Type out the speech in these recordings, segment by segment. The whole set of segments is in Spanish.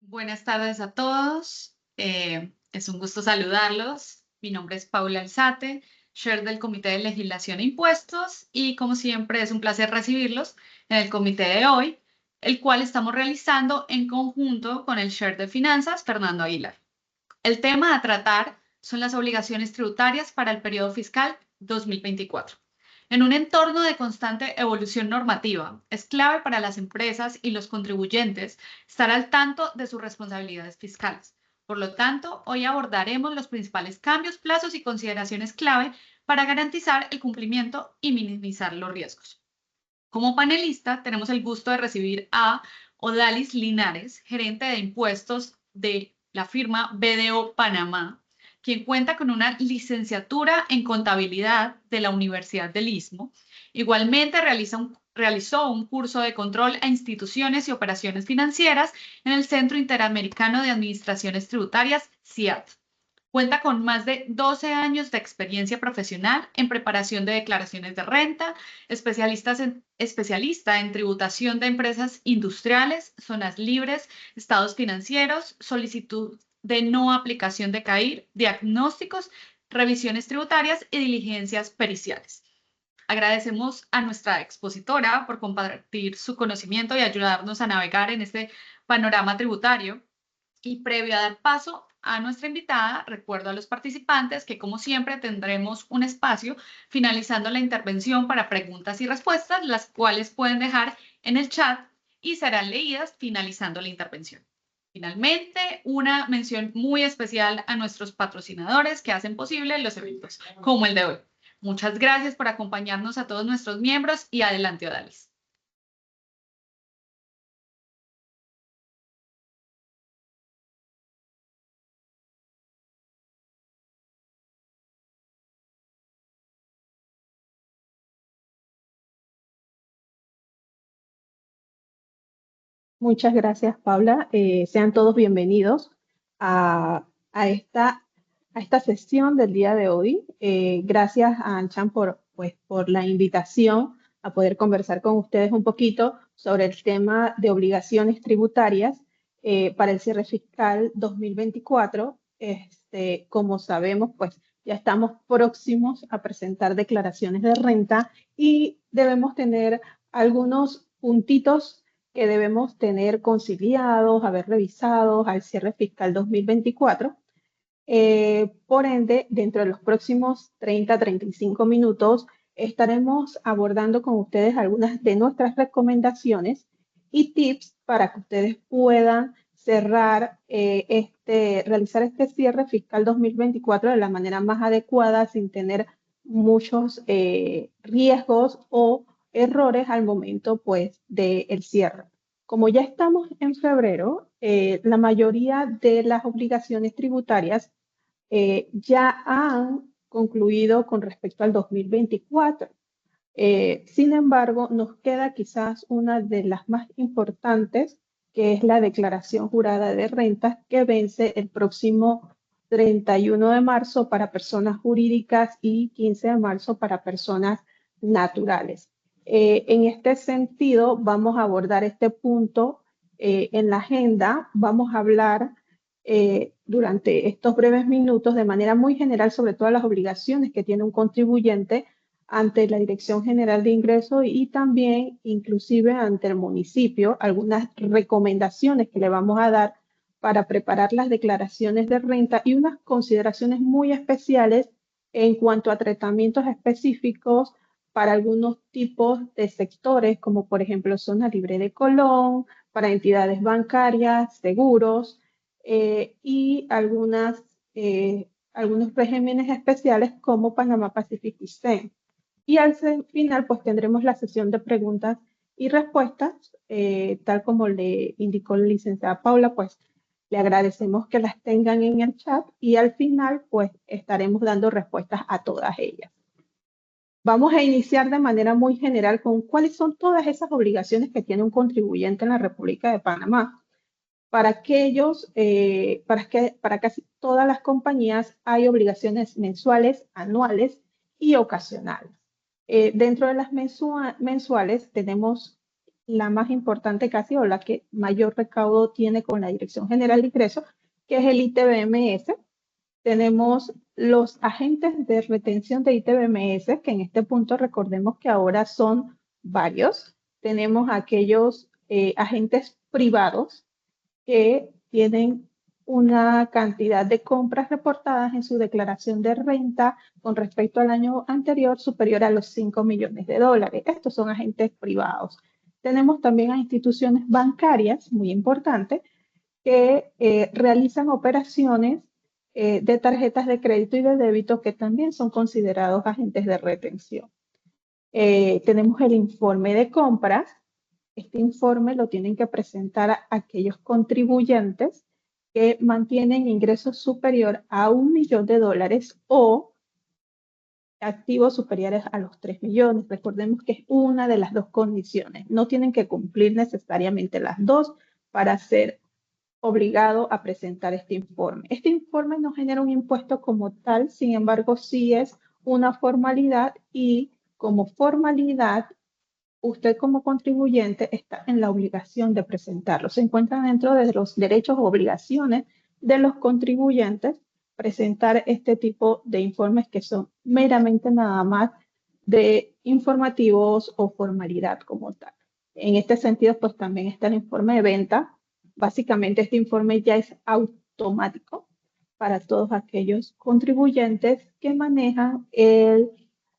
Buenas tardes a todos. Es un gusto saludarlos. Mi nombre es Paula Alzate, chair del Comité de Legislación e Impuestos, y como siempre es un placer recibirlos en el comité de hoy, el cual estamos realizando en conjunto con el chair de Finanzas, Fernando Aguilar. El tema a tratar son las obligaciones tributarias para el periodo fiscal 2024. En un entorno de constante evolución normativa, es clave para las empresas y los contribuyentes estar al tanto de sus responsabilidades fiscales. Por lo tanto, hoy abordaremos los principales cambios, plazos y consideraciones clave para garantizar el cumplimiento y minimizar los riesgos. Como panelista, tenemos el gusto de recibir a Odalis Linares, gerente de impuestos de la firma BDO Panamá, quien cuenta con una licenciatura en contabilidad de la Universidad del Istmo. Igualmente realizó un curso de control a instituciones y operaciones financieras en el Centro Interamericano de Administraciones Tributarias, CIAT. Cuenta con más de 12 años de experiencia profesional en preparación de declaraciones de renta, especialista en tributación de empresas industriales, zonas libres, estados financieros, solicitud de no aplicación de CAIR, diagnósticos, revisiones tributarias y diligencias periciales. Agradecemos a nuestra expositora por compartir su conocimiento y ayudarnos a navegar en este panorama tributario. Y previo a dar paso a nuestra invitada, recuerdo a los participantes que, como siempre, tendremos un espacio finalizando la intervención para preguntas y respuestas, las cuales pueden dejar en el chat y serán leídas finalizando la intervención. Finalmente, una mención muy especial a nuestros patrocinadores que hacen posible los eventos como el de hoy. Muchas gracias por acompañarnos a todos nuestros miembros y adelante, Odalis. Muchas gracias, Paula. Sean todos bienvenidos a, a esta, a esta sesión del día de hoy. Gracias a Anchan por la invitación a poder conversar con ustedes un poquito sobre el tema de obligaciones tributarias para el cierre fiscal 2024. Como sabemos, pues ya estamos próximos a presentar declaraciones de renta y debemos tener algunos puntitos que debemos tener conciliados, haber revisados al cierre fiscal 2024. Por ende, dentro de los próximos 30 a 35 minutos, estaremos abordando con ustedes algunas de nuestras recomendaciones y tips para que ustedes puedan realizar este cierre fiscal 2024 de la manera más adecuada, sin tener muchos riesgos o errores al momento, pues, del cierre. Como ya estamos en febrero, la mayoría de las obligaciones tributarias ya han concluido con respecto al 2024. Sin embargo, nos queda quizás una de las más importantes, que es la declaración jurada de rentas, que vence el próximo 31 de marzo para personas jurídicas y 15 de marzo para personas naturales. En este sentido, vamos a abordar este punto en la agenda. Vamos a hablar durante estos breves minutos de manera muy general sobre todas las obligaciones que tiene un contribuyente ante la Dirección General de Ingresos y también inclusive ante el municipio, algunas recomendaciones que le vamos a dar para preparar las declaraciones de renta y unas consideraciones muy especiales en cuanto a tratamientos específicos para algunos tipos de sectores, como por ejemplo zona libre de Colón, para entidades bancarias, seguros y algunos regímenes especiales como Panamá Pacific y CEN. Y al final, pues tendremos la sesión de preguntas y respuestas, tal como le indicó la licenciada Paula, pues le agradecemos que las tengan en el chat y al final, pues estaremos dando respuestas a todas ellas. Vamos a iniciar de manera muy general con cuáles son todas esas obligaciones que tiene un contribuyente en la República de Panamá. Para casi todas las compañías hay obligaciones mensuales, anuales y ocasionales. Dentro de las mensuales tenemos la más importante casi o la que mayor recaudo tiene con la Dirección General de Ingresos, que es el ITBMS. Tenemos los agentes de retención de ITBMS, que en este punto recordemos que ahora son varios. Tenemos aquellos agentes privados que tienen una cantidad de compras reportadas en su declaración de renta con respecto al año anterior superior a los 5 millones de dólares. Estos son agentes privados. Tenemos también a instituciones bancarias, muy importantes, que realizan operaciones de tarjetas de crédito y de débito que también son considerados agentes de retención. Tenemos el informe de compras. Este informe lo tienen que presentar a aquellos contribuyentes que mantienen ingresos superior a $1 millón o activos superiores a los 3 millones. Recordemos que es una de las dos condiciones. No tienen que cumplir necesariamente las dos para ser obligado a presentar este informe. Este informe no genera un impuesto como tal, sin embargo, sí es una formalidad y como formalidad, usted como contribuyente está en la obligación de presentarlo. Se encuentra dentro de los derechos o obligaciones de los contribuyentes presentar este tipo de informes que son meramente nada más de informativos o formalidad como tal. En este sentido, pues también está el informe de venta. Básicamente, este informe ya es automático para todos aquellos contribuyentes que manejan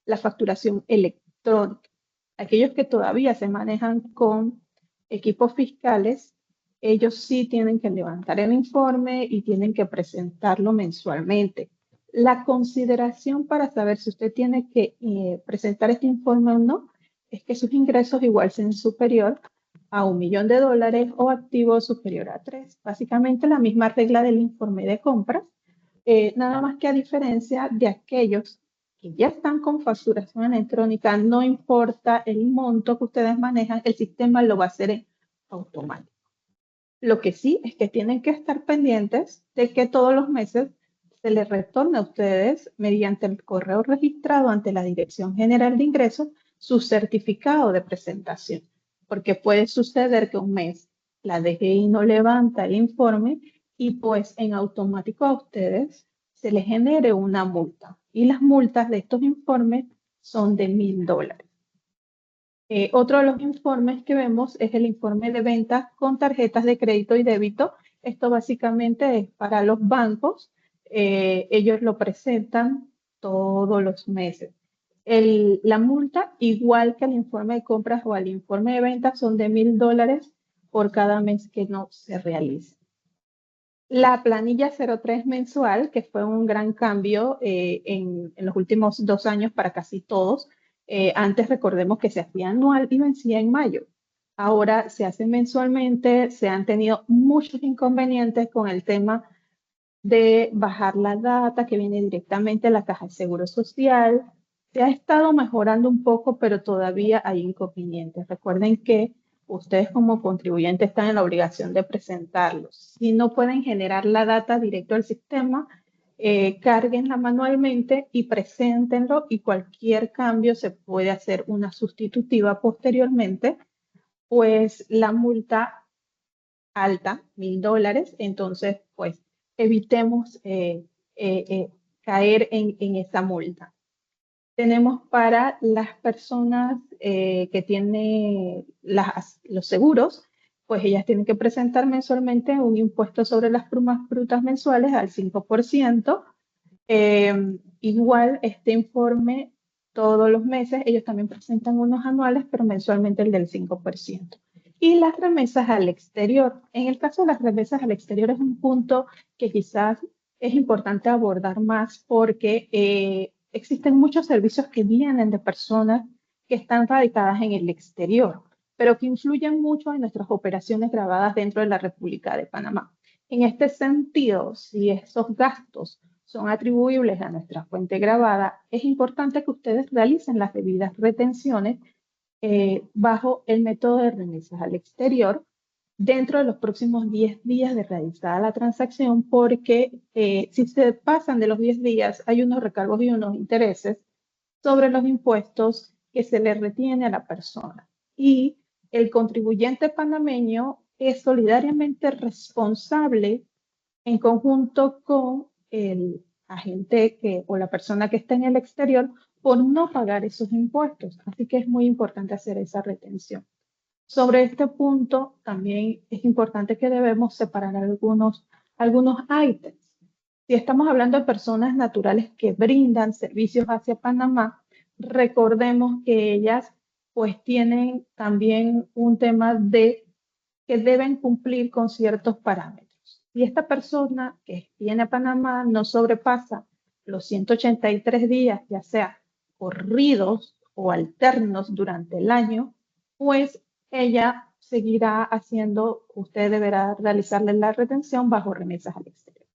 la facturación electrónica. Aquellos que todavía se manejan con equipos fiscales, ellos sí tienen que levantar el informe y tienen que presentarlo mensualmente. La consideración para saber si usted tiene que presentar este informe o no es que sus ingresos igual sean superior a $1 millón o activos superior a 3. Básicamente la misma regla del informe de compras, nada más que a diferencia de aquellos que ya están con facturación electrónica, no importa el monto que ustedes manejan, el sistema lo va a hacer en automático. Lo que sí es que tienen que estar pendientes de que todos los meses se les retorne a ustedes mediante el correo registrado ante la Dirección General de Ingresos su certificado de presentación, porque puede suceder que un mes la DGI no levanta el informe y pues en automático a ustedes se les genere una multa. Y las multas de estos informes son de $1,000. Otro de los informes que vemos es el informe de ventas con tarjetas de crédito y débito. Esto básicamente es para los bancos. Ellos lo presentan todos los meses. La multa, igual que el informe de compras o el informe de ventas, son de $1,000 por cada mes que no se realice. La planilla 03 mensual, que fue un gran cambio en los últimos 2 años para casi todos. Antes recordemos que se hacía anual y vencía en mayo. Ahora se hace mensualmente, se han tenido muchos inconvenientes con el tema de bajar la data que viene directamente a la Caja de Seguro Social. Se ha estado mejorando un poco, pero todavía hay inconvenientes. Recuerden que ustedes como contribuyentes están en la obligación de presentarlos. Si no pueden generar la data directo al sistema, cárguenla manualmente y preséntenlo y cualquier cambio se puede hacer una sustitutiva posteriormente, pues la multa alta, $1,000, entonces pues evitemos caer en esa multa. Tenemos para las personas que tienen los seguros, pues ellas tienen que presentar mensualmente un impuesto sobre las primas brutas mensuales al 5%. Igual este informe todos los meses, ellos también presentan unos anuales, pero mensualmente el del 5%. Y las remesas al exterior. En el caso de las remesas al exterior es un punto que quizás es importante abordar más porque existen muchos servicios que vienen de personas que están radicadas en el exterior, pero que influyen mucho en nuestras operaciones grabadas dentro de la República de Panamá. En este sentido, si esos gastos son atribuibles a nuestra fuente grabada, es importante que ustedes realicen las debidas retenciones bajo el método de remesas al exterior dentro de los próximos 10 días de realizada la transacción, porque si se pasan de los 10 días, hay unos recargos y unos intereses sobre los impuestos que se le retiene a la persona. Y el contribuyente panameño es solidariamente responsable en conjunto con el agente o la persona que está en el exterior por no pagar esos impuestos. Así que es muy importante hacer esa retención. Sobre este punto, también es importante que debemos separar algunos ítems. Si estamos hablando de personas naturales que brindan servicios hacia Panamá, recordemos que ellas pues tienen también un tema de que deben cumplir con ciertos parámetros. Si esta persona que viene a Panamá no sobrepasa los 183 días, ya sea corridos o alternos durante el año, pues ella seguirá haciendo, usted deberá realizarle la retención bajo remesas al exterior.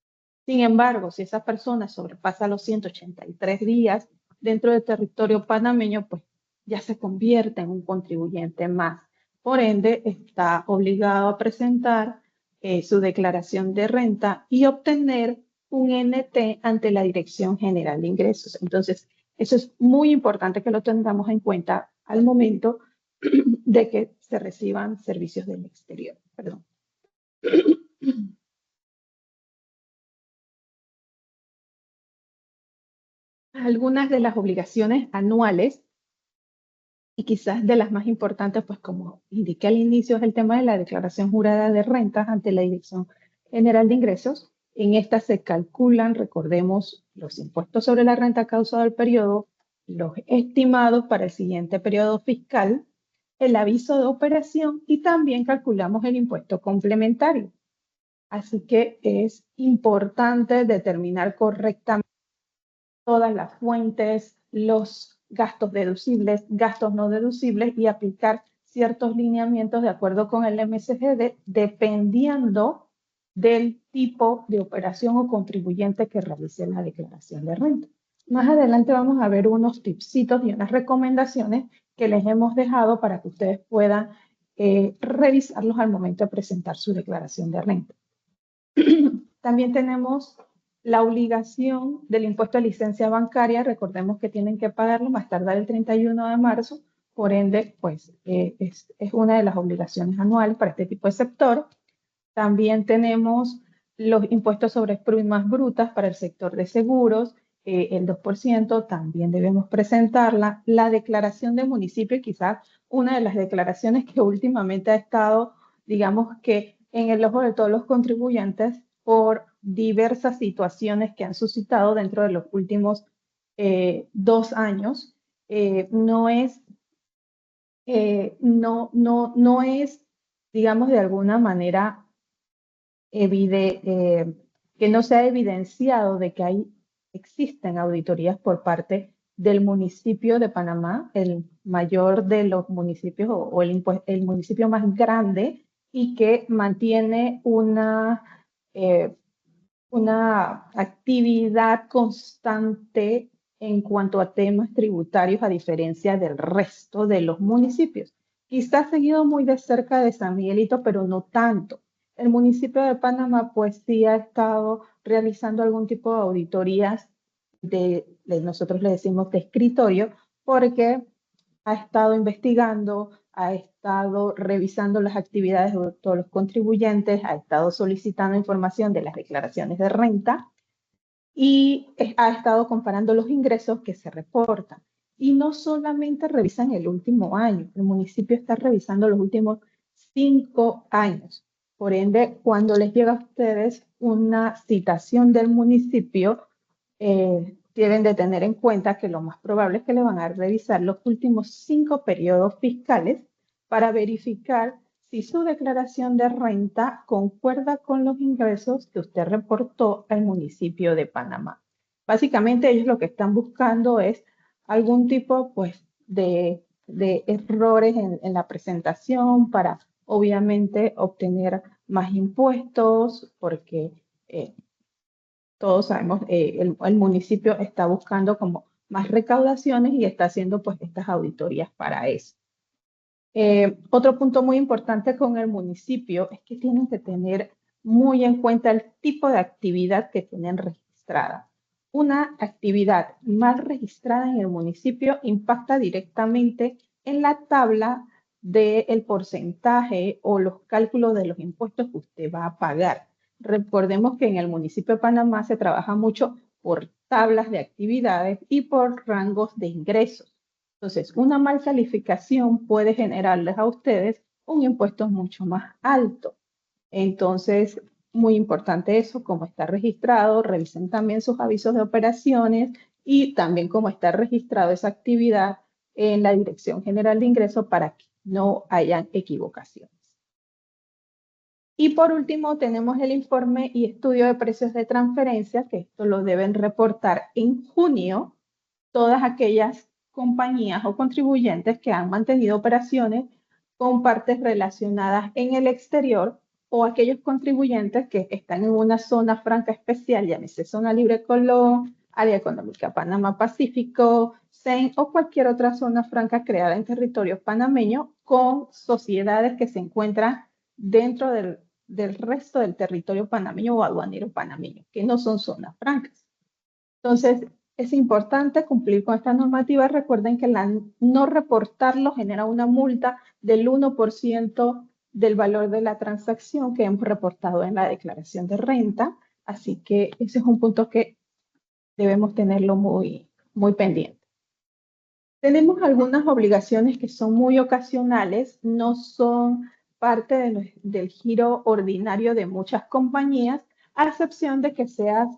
Sin embargo, si esa persona sobrepasa los 183 días dentro del territorio panameño, pues ya se convierte en un contribuyente más. Por ende, está obligado a presentar su declaración de renta y obtener un NT ante la Dirección General de Ingresos. Entonces, eso es muy importante que lo tengamos en cuenta al momento de que se reciban servicios del exterior. Perdón. Algunas de las obligaciones anuales y quizás de las más importantes, pues como indiqué al inicio, es el tema de la declaración jurada de rentas ante la Dirección General de Ingresos. En esta se calculan, recordemos, los impuestos sobre la renta causada del periodo, los estimados para el siguiente periodo fiscal, el aviso de operación y también calculamos el impuesto complementario. Así que es importante determinar correctamente todas las fuentes, los gastos deducibles, gastos no deducibles y aplicar ciertos lineamientos de acuerdo con el MSGD dependiendo del tipo de operación o contribuyente que realice la declaración de renta. Más adelante vamos a ver unos tipsitos y unas recomendaciones que les hemos dejado para que ustedes puedan revisarlos al momento de presentar su declaración de renta. También tenemos la obligación del impuesto de licencia bancaria. Recordemos que tienen que pagarlo más tardar el 31 de marzo. Por ende, pues es una de las obligaciones anuales para este tipo de sector. También tenemos los impuestos sobre primas brutas para el sector de seguros, el 2%, también debemos presentarla. La declaración de municipio, quizás una de las declaraciones que últimamente ha estado, digamos que en el ojo de todos los contribuyentes por diversas situaciones que han suscitado dentro de los últimos 2 años. No es, digamos, de alguna manera que no se ha evidenciado de que existen auditorías por parte del municipio de Panamá, el mayor de los municipios o el municipio más grande y que mantiene una actividad constante en cuanto a temas tributarios a diferencia del resto de los municipios. Quizás seguido muy de cerca de San Miguelito, pero no tanto. El municipio de Panamá pues sí ha estado realizando algún tipo de auditorías nosotros le decimos de escritorio, porque ha estado investigando, ha estado revisando las actividades de todos los contribuyentes, ha estado solicitando información de las declaraciones de renta y ha estado comparando los ingresos que se reportan. Y no solamente revisan el último año, el municipio está revisando los últimos 5 años. Por ende, cuando les llega a ustedes una citación del municipio, deben de tener en cuenta que lo más probable es que le van a revisar los últimos 5 periodos fiscales para verificar si su declaración de renta concuerda con los ingresos que usted reportó al municipio de Panamá. Básicamente ellos lo que están buscando es algún tipo pues, de errores en la presentación para obviamente obtener más impuestos porque todos sabemos, el municipio está buscando como más recaudaciones y está haciendo pues estas auditorías para eso. Otro punto muy importante con el municipio es que tienen que tener muy en cuenta el tipo de actividad que tienen registrada. Una actividad mal registrada en el municipio impacta directamente en la tabla del porcentaje o los cálculos de los impuestos que usted va a pagar. Recordemos que en el municipio de Panamá se trabaja mucho por tablas de actividades y por rangos de ingresos. Entonces, una mal calificación puede generarles a ustedes un impuesto mucho más alto. Entonces, muy importante eso, cómo está registrado, revisen también sus avisos de operaciones y también cómo está registrado esa actividad en la Dirección General de Ingresos para que no hayan equivocaciones. Y por último, tenemos el informe y estudio de precios de transferencia, que esto lo deben reportar en junio todas aquellas compañías o contribuyentes que han mantenido operaciones con partes relacionadas en el exterior o aquellos contribuyentes que están en una zona franca especial, llámese Zona Libre Colón, Área Económica Panamá-Pacífico, CEN o cualquier otra zona franca creada en territorio panameño con sociedades que se encuentran dentro del resto del territorio panameño o aduanero panameño, que no son zonas francas. Entonces, es importante cumplir con esta normativa. Recuerden que no reportarlo genera una multa del 1% del valor de la transacción que hemos reportado en la declaración de renta. Así que ese es un punto que debemos tenerlo muy, muy pendiente. Tenemos algunas obligaciones que son muy ocasionales, no son parte del giro ordinario de muchas compañías, a excepción de que seas,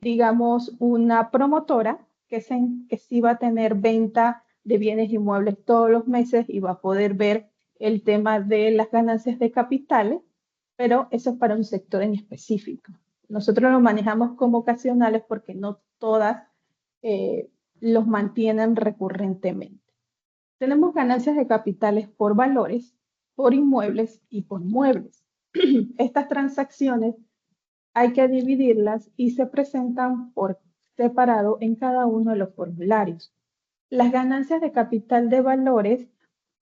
digamos, una promotora que sí va a tener venta de bienes inmuebles todos los meses y va a poder ver el tema de las ganancias de capitales, pero eso es para un sector en específico. Nosotros lo manejamos como ocasionales porque no todas los mantienen recurrentemente. Tenemos ganancias de capitales por valores, por inmuebles y por muebles. Estas transacciones hay que dividirlas y se presentan por separado en cada uno de los formularios. Las ganancias de capital de valores,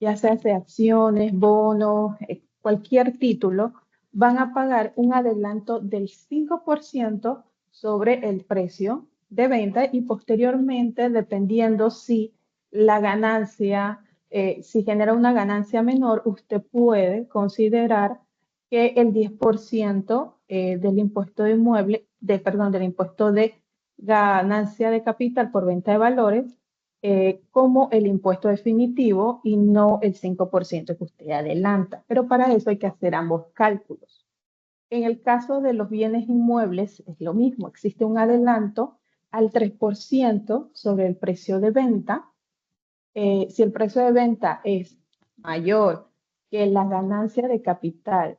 ya sea de acciones, bonos, cualquier título, van a pagar un adelanto del 5% sobre el precio de venta y posteriormente, dependiendo si la ganancia, si genera una ganancia menor, usted puede considerar que el 10% del impuesto de inmueble, del impuesto de ganancia de capital por venta de valores, como el impuesto definitivo y no el 5% que usted adelanta. Pero para eso hay que hacer ambos cálculos. En el caso de los bienes inmuebles es lo mismo, existe un adelanto al 3% sobre el precio de venta. Si el precio de venta es mayor que la ganancia de capital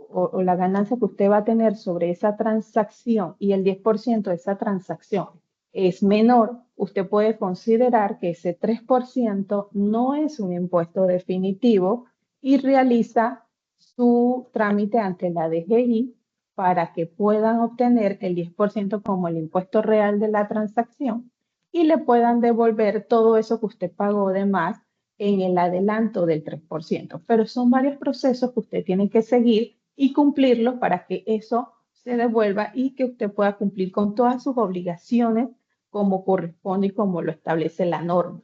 o la ganancia que usted va a tener sobre esa transacción y el 10% de esa transacción es menor, usted puede considerar que ese 3% no es un impuesto definitivo y realiza su trámite ante la DGI para que puedan obtener el 10% como el impuesto real de la transacción y le puedan devolver todo eso que usted pagó de más en el adelanto del 3%. Pero son varios procesos que usted tiene que seguir y cumplirlos para que eso se devuelva y que usted pueda cumplir con todas sus obligaciones como corresponde y como lo establece la norma.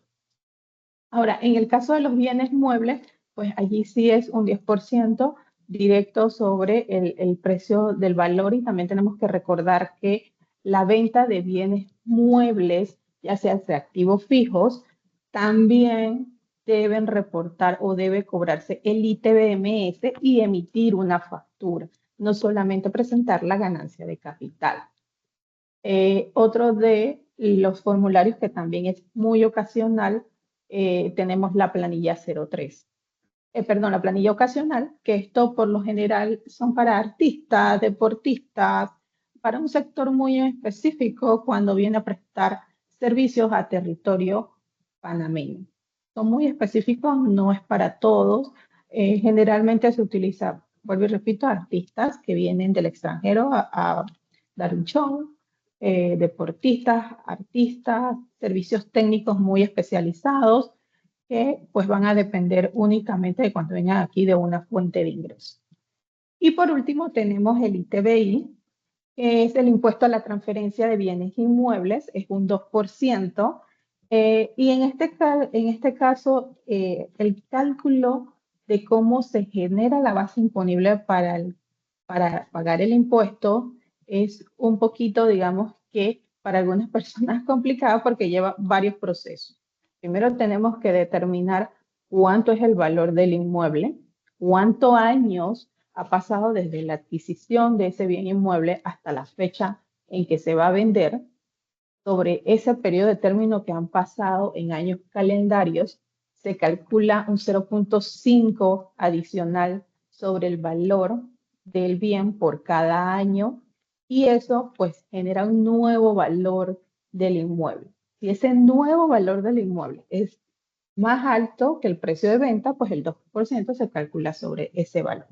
Ahora, en el caso de los bienes muebles, pues allí sí es un 10% directo sobre el precio del valor y también tenemos que recordar que la venta de bienes muebles, ya sea de activos fijos, también deben reportar o debe cobrarse el ITBMS y emitir una factura, no solamente presentar la ganancia de capital. Otro de los formularios que también es muy ocasional, tenemos la planilla 03. Perdón, la planilla ocasional, que esto por lo general son para artistas, deportistas, para un sector muy específico cuando viene a prestar servicios a territorio panameño. Son muy específicos, no es para todos. Generalmente se utiliza, vuelvo y repito, artistas que vienen del extranjero a dar un show, deportistas, artistas, servicios técnicos muy especializados que pues van a depender únicamente de cuando vengan aquí de una fuente de ingreso. Y por último tenemos el ITBI, que es el impuesto a la transferencia de bienes inmuebles, es un 2%. Y en este caso, el cálculo de cómo se genera la base imponible para pagar el impuesto es un poquito, digamos que para algunas personas complicado porque lleva varios procesos. Primero tenemos que determinar cuánto es el valor del inmueble, cuántos años ha pasado desde la adquisición de ese bien inmueble hasta la fecha en que se va a vender. Sobre ese periodo de término que han pasado en años calendarios, se calcula un 0,5 adicional sobre el valor del bien por cada año y eso pues genera un nuevo valor del inmueble. Si ese nuevo valor del inmueble es más alto que el precio de venta, pues el 2% se calcula sobre ese valor.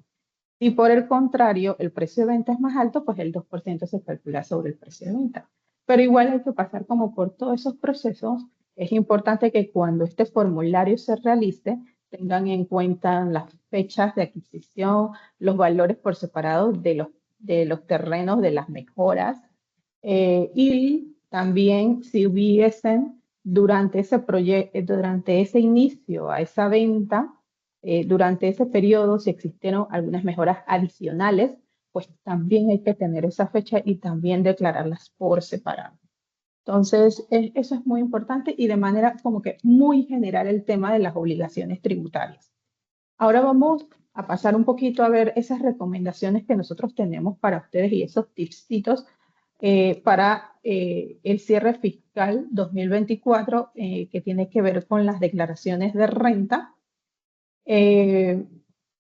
Si por el contrario el precio de venta es más alto, pues el 2% se calcula sobre el precio de venta. Pero igual hay que pasar como por todos esos procesos. Es importante que cuando este formulario se realice, tengan en cuenta las fechas de adquisición, los valores por separado de los terrenos, de las mejoras, y también si hubiesen durante ese proyecto, durante ese inicio a esa venta, durante ese periodo, si existieron algunas mejoras adicionales, pues también hay que tener esa fecha y también declararlas por separado. Entonces, eso es muy importante y de manera como que muy general el tema de las obligaciones tributarias. Ahora vamos a pasar un poquito a ver esas recomendaciones que nosotros tenemos para ustedes y esos tipsitos para el cierre fiscal 2024 que tiene que ver con las declaraciones de renta.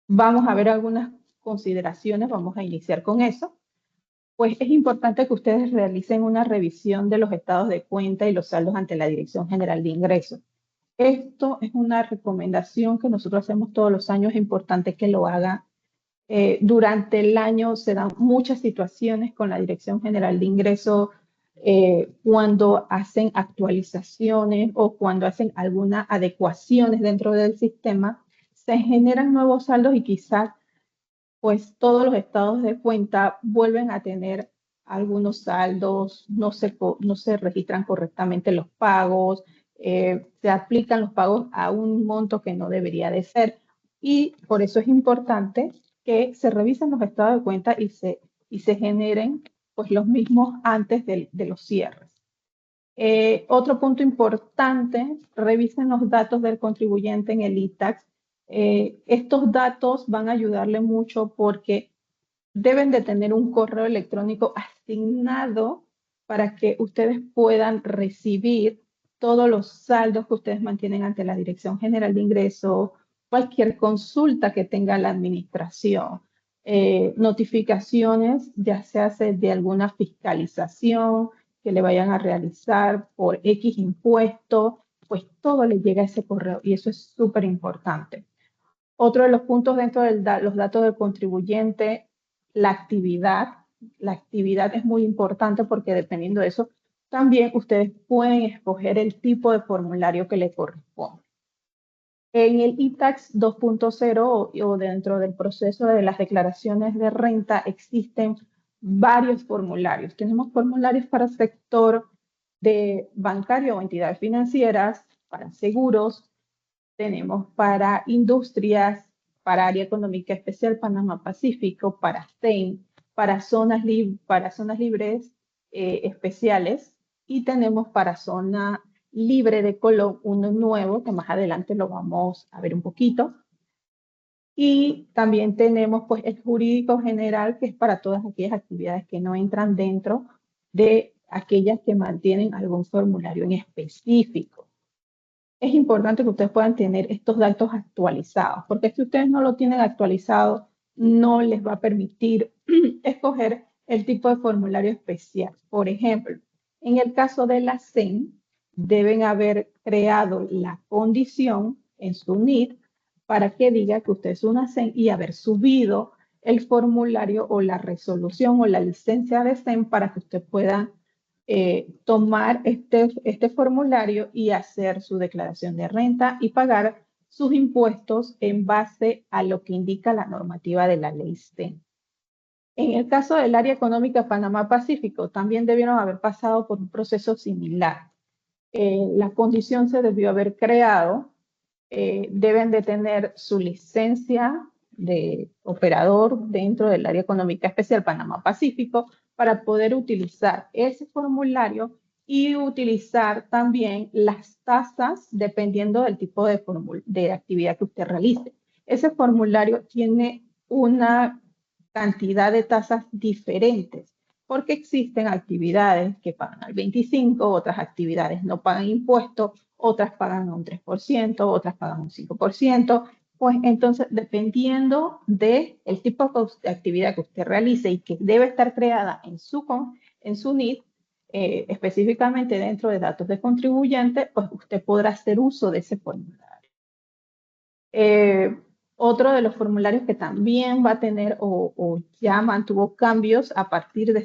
Vamos a ver algunas consideraciones, vamos a iniciar con eso. Pues es importante que ustedes realicen una revisión de los estados de cuenta y los saldos ante la Dirección General de Ingresos. Esto es una recomendación que nosotros hacemos todos los años, es importante que lo hagan. Durante el año se dan muchas situaciones con la Dirección General de Ingresos cuando hacen actualizaciones o cuando hacen algunas adecuaciones dentro del sistema, se generan nuevos saldos y quizás pues todos los estados de cuenta vuelven a tener algunos saldos, no se registran correctamente los pagos, se aplican los pagos a un monto que no debería de ser. Y por eso es importante que se revisen los estados de cuenta y se generen pues los mismos antes de los cierres. Otro punto importante, revisen los datos del contribuyente en el ITAX. Estos datos van a ayudarle mucho porque deben de tener un correo electrónico asignado para que ustedes puedan recibir todos los saldos que ustedes mantienen ante la Dirección General de Ingresos, cualquier consulta que tenga la administración, notificaciones, ya se hace de alguna fiscalización que le vayan a realizar por X impuesto, pues todo le llega a ese correo y eso es súper importante. Otro de los puntos dentro de los datos del contribuyente, la actividad. La actividad es muy importante porque dependiendo de eso, también ustedes pueden escoger el tipo de formulario que les corresponde. En el ITAX 2.0 o dentro del proceso de las declaraciones de renta existen varios formularios. Tenemos formularios para el sector de bancario o entidades financieras, para seguros, tenemos para industrias, para área económica especial Panamá Pacífico, para CEN, para zonas libres especiales y tenemos para zona libre de Colón uno nuevo que más adelante lo vamos a ver un poquito. Y también tenemos pues el jurídico general que es para todas aquellas actividades que no entran dentro de aquellas que mantienen algún formulario en específico. Es importante que ustedes puedan tener estos datos actualizados, porque si ustedes no lo tienen actualizado, no les va a permitir escoger el tipo de formulario especial. Por ejemplo, en el caso de la CEN, deben haber creado la condición en su NID para que diga que usted es una CEN y haber subido el formulario o la resolución o la licencia de CEN para que usted pueda tomar este formulario y hacer su declaración de renta y pagar sus impuestos en base a lo que indica la normativa de la ley CEN. En el caso del área económica Panamá Pacífico, también debieron haber pasado por un proceso similar. la condición se debió haber creado, deben de tener su licencia de operador dentro del área económica especial Panamá-Pacífico para poder utilizar ese formulario y utilizar también las tasas dependiendo del tipo de actividad que usted realice. Ese formulario tiene una cantidad de tasas diferentes porque existen actividades que pagan al 25%, otras actividades no pagan impuestos, otras pagan un 3%, otras pagan un 5%. Pues entonces, dependiendo del tipo de actividad que usted realice y que debe estar creada en su NID, específicamente dentro de datos de contribuyente, pues usted podrá hacer uso de ese formulario. Otro de los formularios que también va a tener o ya mantuvo cambios a partir de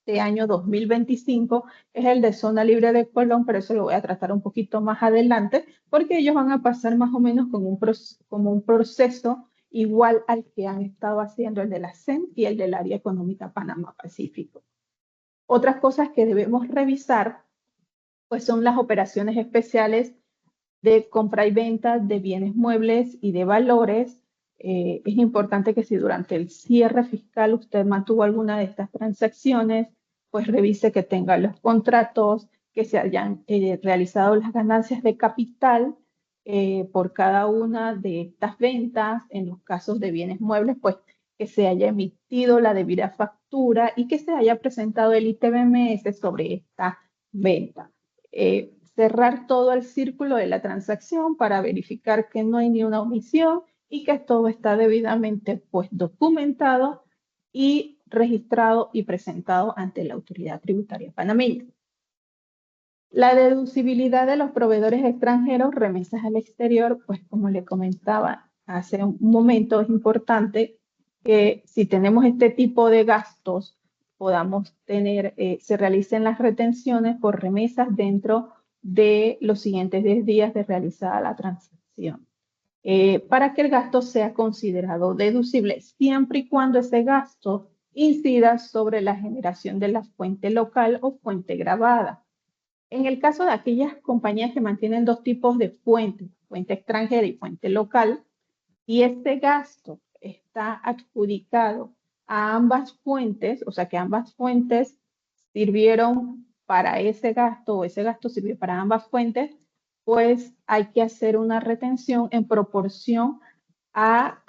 este año 2025 es el de zona libre de Colón, pero eso lo voy a tratar un poquito más adelante porque ellos van a pasar más o menos como un proceso igual al que han estado haciendo el de la CEN y el del área económica Panamá-Pacífico. Otras cosas que debemos revisar pues son las operaciones especiales de compra y venta de bienes muebles y de valores. Es importante que si durante el cierre fiscal usted mantuvo alguna de estas transacciones, pues revise que tenga los contratos, que se hayan realizado las ganancias de capital por cada una de estas ventas. En los casos de bienes muebles, pues que se haya emitido la debida factura y que se haya presentado el ITBMS sobre esta venta. Cerrar todo el círculo de la transacción para verificar que no hay ni una omisión y que todo está debidamente pues documentado y registrado y presentado ante la autoridad tributaria panameña. La deducibilidad de los proveedores extranjeros, remesas al exterior, pues como le comentaba hace un momento, es importante que si tenemos este tipo de gastos, podamos tener, se realicen las retenciones por remesas dentro de los siguientes 10 días de realizada la transacción. Para que el gasto sea considerado deducible siempre y cuando ese gasto incida sobre la generación de la fuente local o fuente grabada. En el caso de aquellas compañías que mantienen dos tipos de fuentes, fuente extranjera y fuente local, y este gasto está adjudicado a ambas fuentes, o sea que ambas fuentes sirvieron para ese gasto o ese gasto sirvió para ambas fuentes, pues hay que hacer una retención en proporción a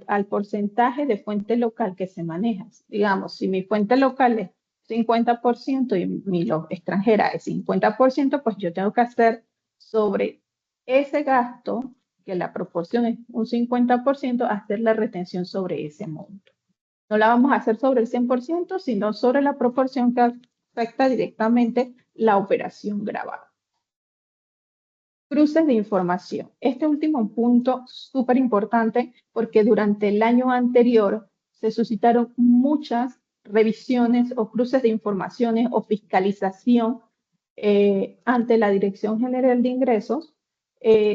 al porcentaje de fuente local que se maneja. Digamos, si mi fuente local es 50% y mi extranjera es 50%, pues yo tengo que hacer sobre ese gasto, que la proporción es un 50%, hacer la retención sobre ese monto. No la vamos a hacer sobre el 100%, sino sobre la proporción que afecta directamente la operación grabada. Cruces de información. Este último punto súper importante porque durante el año anterior se suscitaron muchas revisiones o cruces de informaciones o fiscalización ante la Dirección General de Ingresos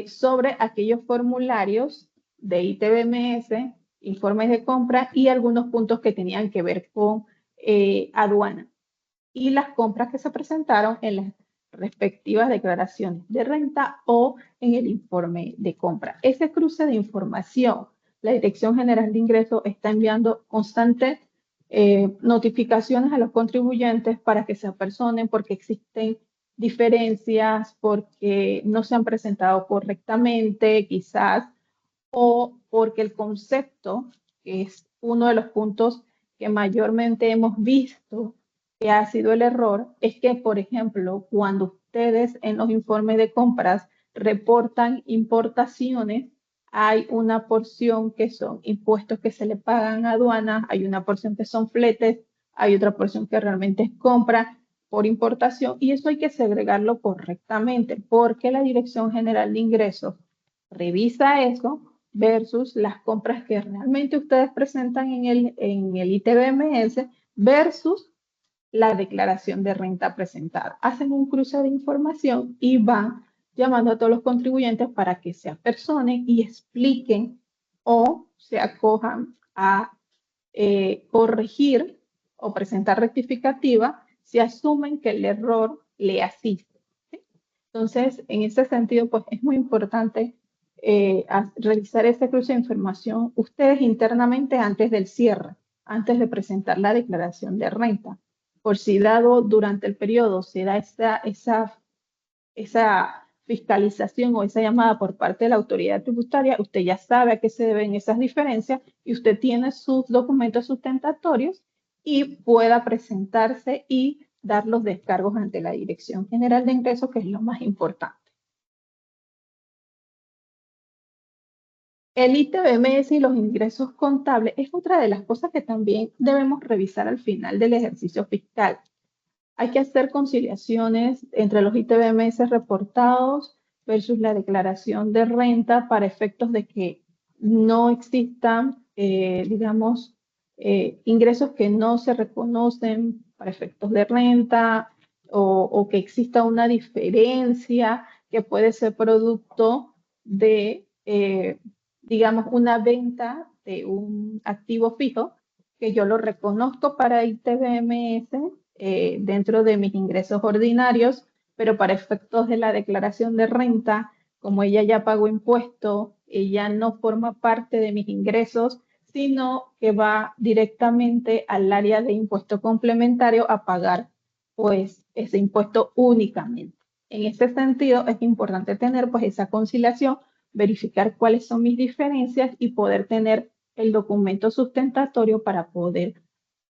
sobre aquellos formularios de ITBMS, informes de compra y algunos puntos que tenían que ver con aduana y las compras que se presentaron en las respectivas declaraciones de renta o en el informe de compra. Ese cruce de información, la Dirección General de Ingresos está enviando constantes notificaciones a los contribuyentes para que se apersonen porque existen diferencias, porque no se han presentado correctamente, quizás, o porque el concepto, que es uno de los puntos que mayormente hemos visto que ha sido el error, es que, por ejemplo, cuando ustedes en los informes de compras reportan importaciones, hay una porción que son impuestos que se le pagan a aduanas, hay una porción que son fletes, hay otra porción que realmente es compra por importación y eso hay que segregarlo correctamente porque la Dirección General de Ingresos revisa eso versus las compras que realmente ustedes presentan en el ITBMS versus la declaración de renta presentada. Hacen un cruce de información y van llamando a todos los contribuyentes para que se apersonen y expliquen o se acojan a corregir o presentar rectificativa si asumen que el error le asiste. ¿Sí? Entonces, en ese sentido, pues es muy importante realizar ese cruce de información ustedes internamente antes del cierre, antes de presentar la declaración de renta. Por si dado durante el periodo se da esa fiscalización o esa llamada por parte de la autoridad tributaria, usted ya sabe a qué se deben esas diferencias y usted tiene sus documentos sustentatorios y pueda presentarse y dar los descargos ante la Dirección General de Ingresos, que es lo más importante. El ITBMS y los ingresos contables es otra de las cosas que también debemos revisar al final del ejercicio fiscal. Hay que hacer conciliaciones entre los ITBMS reportados versus la declaración de renta para efectos de que no existan, digamos, ingresos que no se reconocen para efectos de renta o que exista una diferencia que puede ser producto de, digamos, una venta de un activo fijo que yo lo reconozco para ITBMS dentro de mis ingresos ordinarios, pero para efectos de la declaración de renta, como ella ya pagó impuesto, ella no forma parte de mis ingresos, sino que va directamente al área de impuesto complementario a pagar pues ese impuesto únicamente. En ese sentido es importante tener pues esa conciliación, verificar cuáles son mis diferencias y poder tener el documento sustentatorio para poder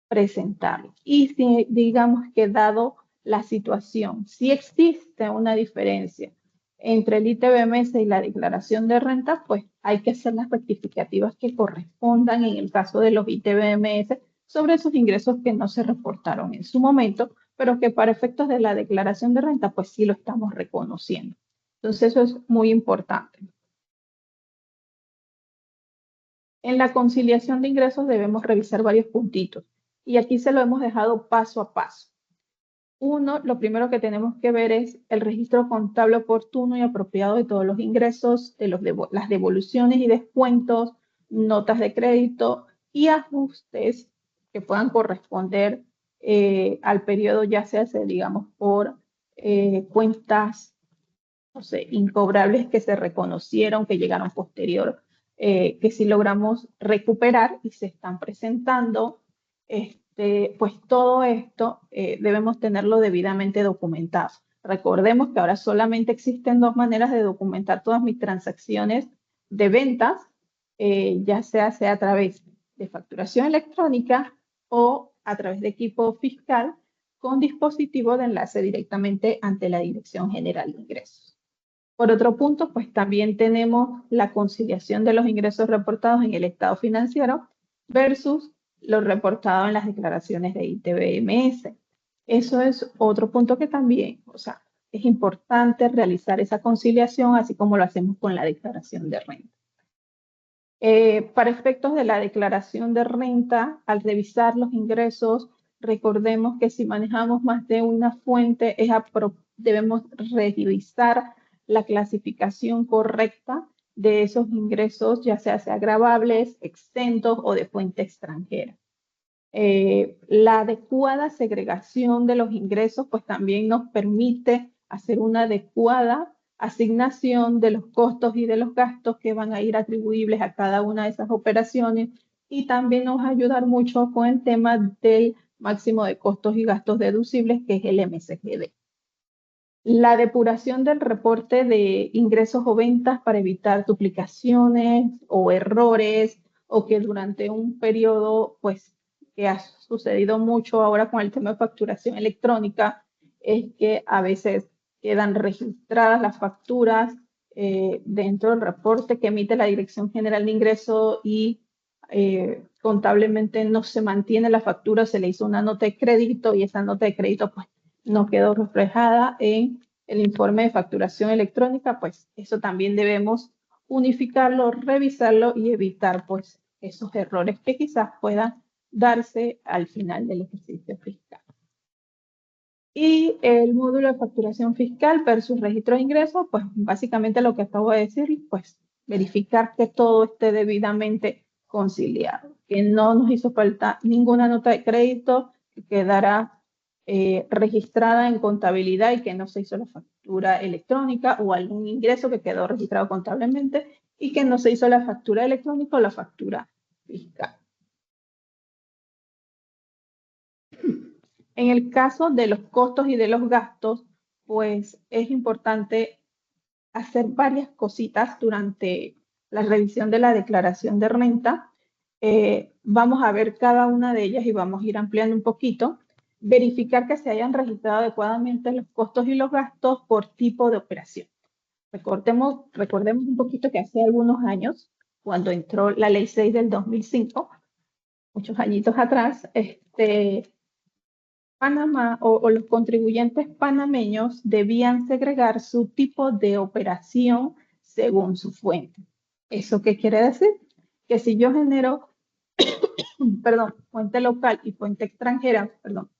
presentarlo. Y si digamos que dado la situación, si existe una diferencia entre el ITBMS y la declaración de renta, pues hay que hacer las rectificativas que correspondan en el caso de los ITBMS sobre esos ingresos que no se reportaron en su momento, pero que para efectos de la declaración de renta, pues sí lo estamos reconociendo. Entonces eso es muy importante. En la conciliación de ingresos debemos revisar varios puntitos y aquí se lo hemos dejado paso a paso. Uno, lo primero que tenemos que ver es el registro contable oportuno y apropiado de todos los ingresos, de las devoluciones y descuentos, notas de crédito y ajustes que puedan corresponder al periodo, ya sea, digamos, por cuentas, no sé, incobrables que se reconocieron, que llegaron posterior, que sí logramos recuperar y se están presentando. Pues todo esto debemos tenerlo debidamente documentado. Recordemos que ahora solamente existen dos maneras de documentar todas mis transacciones de ventas, ya sea a través de facturación electrónica o a través de equipo fiscal con dispositivo de enlace directamente ante la Dirección General de Ingresos. Por otro punto, pues también tenemos la conciliación de los ingresos reportados en el estado financiero versus lo reportado en las declaraciones de ITBMS. Eso es otro punto que también, o sea, es importante realizar esa conciliación, así como lo hacemos con la declaración de renta. Para efectos de la declaración de renta, al revisar los ingresos, recordemos que si manejamos más de una fuente, debemos revisar la clasificación correcta de esos ingresos, ya sea gravables, exentos o de fuente extranjera. La adecuada segregación de los ingresos, pues también nos permite hacer una adecuada asignación de los costos y de los gastos que van a ir atribuibles a cada una de esas operaciones y también nos va a ayudar mucho con el tema del máximo de costos y gastos deducibles, que es el MSGD. La depuración del reporte de ingresos o ventas para evitar duplicaciones o errores o que durante un periodo, pues, que ha sucedido mucho ahora con el tema de facturación electrónica, es que a veces quedan registradas las facturas dentro del reporte que emite la Dirección General de Ingresos y contablemente no se mantiene la factura, se le hizo una nota de crédito y esa nota de crédito pues no quedó reflejada en el informe de facturación electrónica, pues eso también debemos unificarlo, revisarlo y evitar pues esos errores que quizás puedan darse al final del ejercicio fiscal. Y el módulo de facturación fiscal versus registro de ingresos, pues básicamente lo que acabo de decir, pues verificar que todo esté debidamente conciliado, que no nos hizo falta ninguna nota de crédito, que quedara registrada en contabilidad y que no se hizo la factura electrónica, o algún ingreso que quedó registrado contablemente y que no se hizo la factura electrónica o la factura fiscal. En el caso de los costos y de los gastos, pues es importante hacer varias cositas durante la revisión de la declaración de renta. Vamos a ver cada una de ellas y vamos a ir ampliando un poquito. Verificar que se hayan registrado adecuadamente los costos y los gastos por tipo de operación. Recordemos un poquito que hace algunos años, cuando entró la Ley 6 del 2005, muchos añitos atrás, Panamá o los contribuyentes panameños debían segregar su tipo de operación según su fuente. ¿Eso qué quiere decir? Que si yo genero, perdón, fuente local y fuente extranjera, perdón,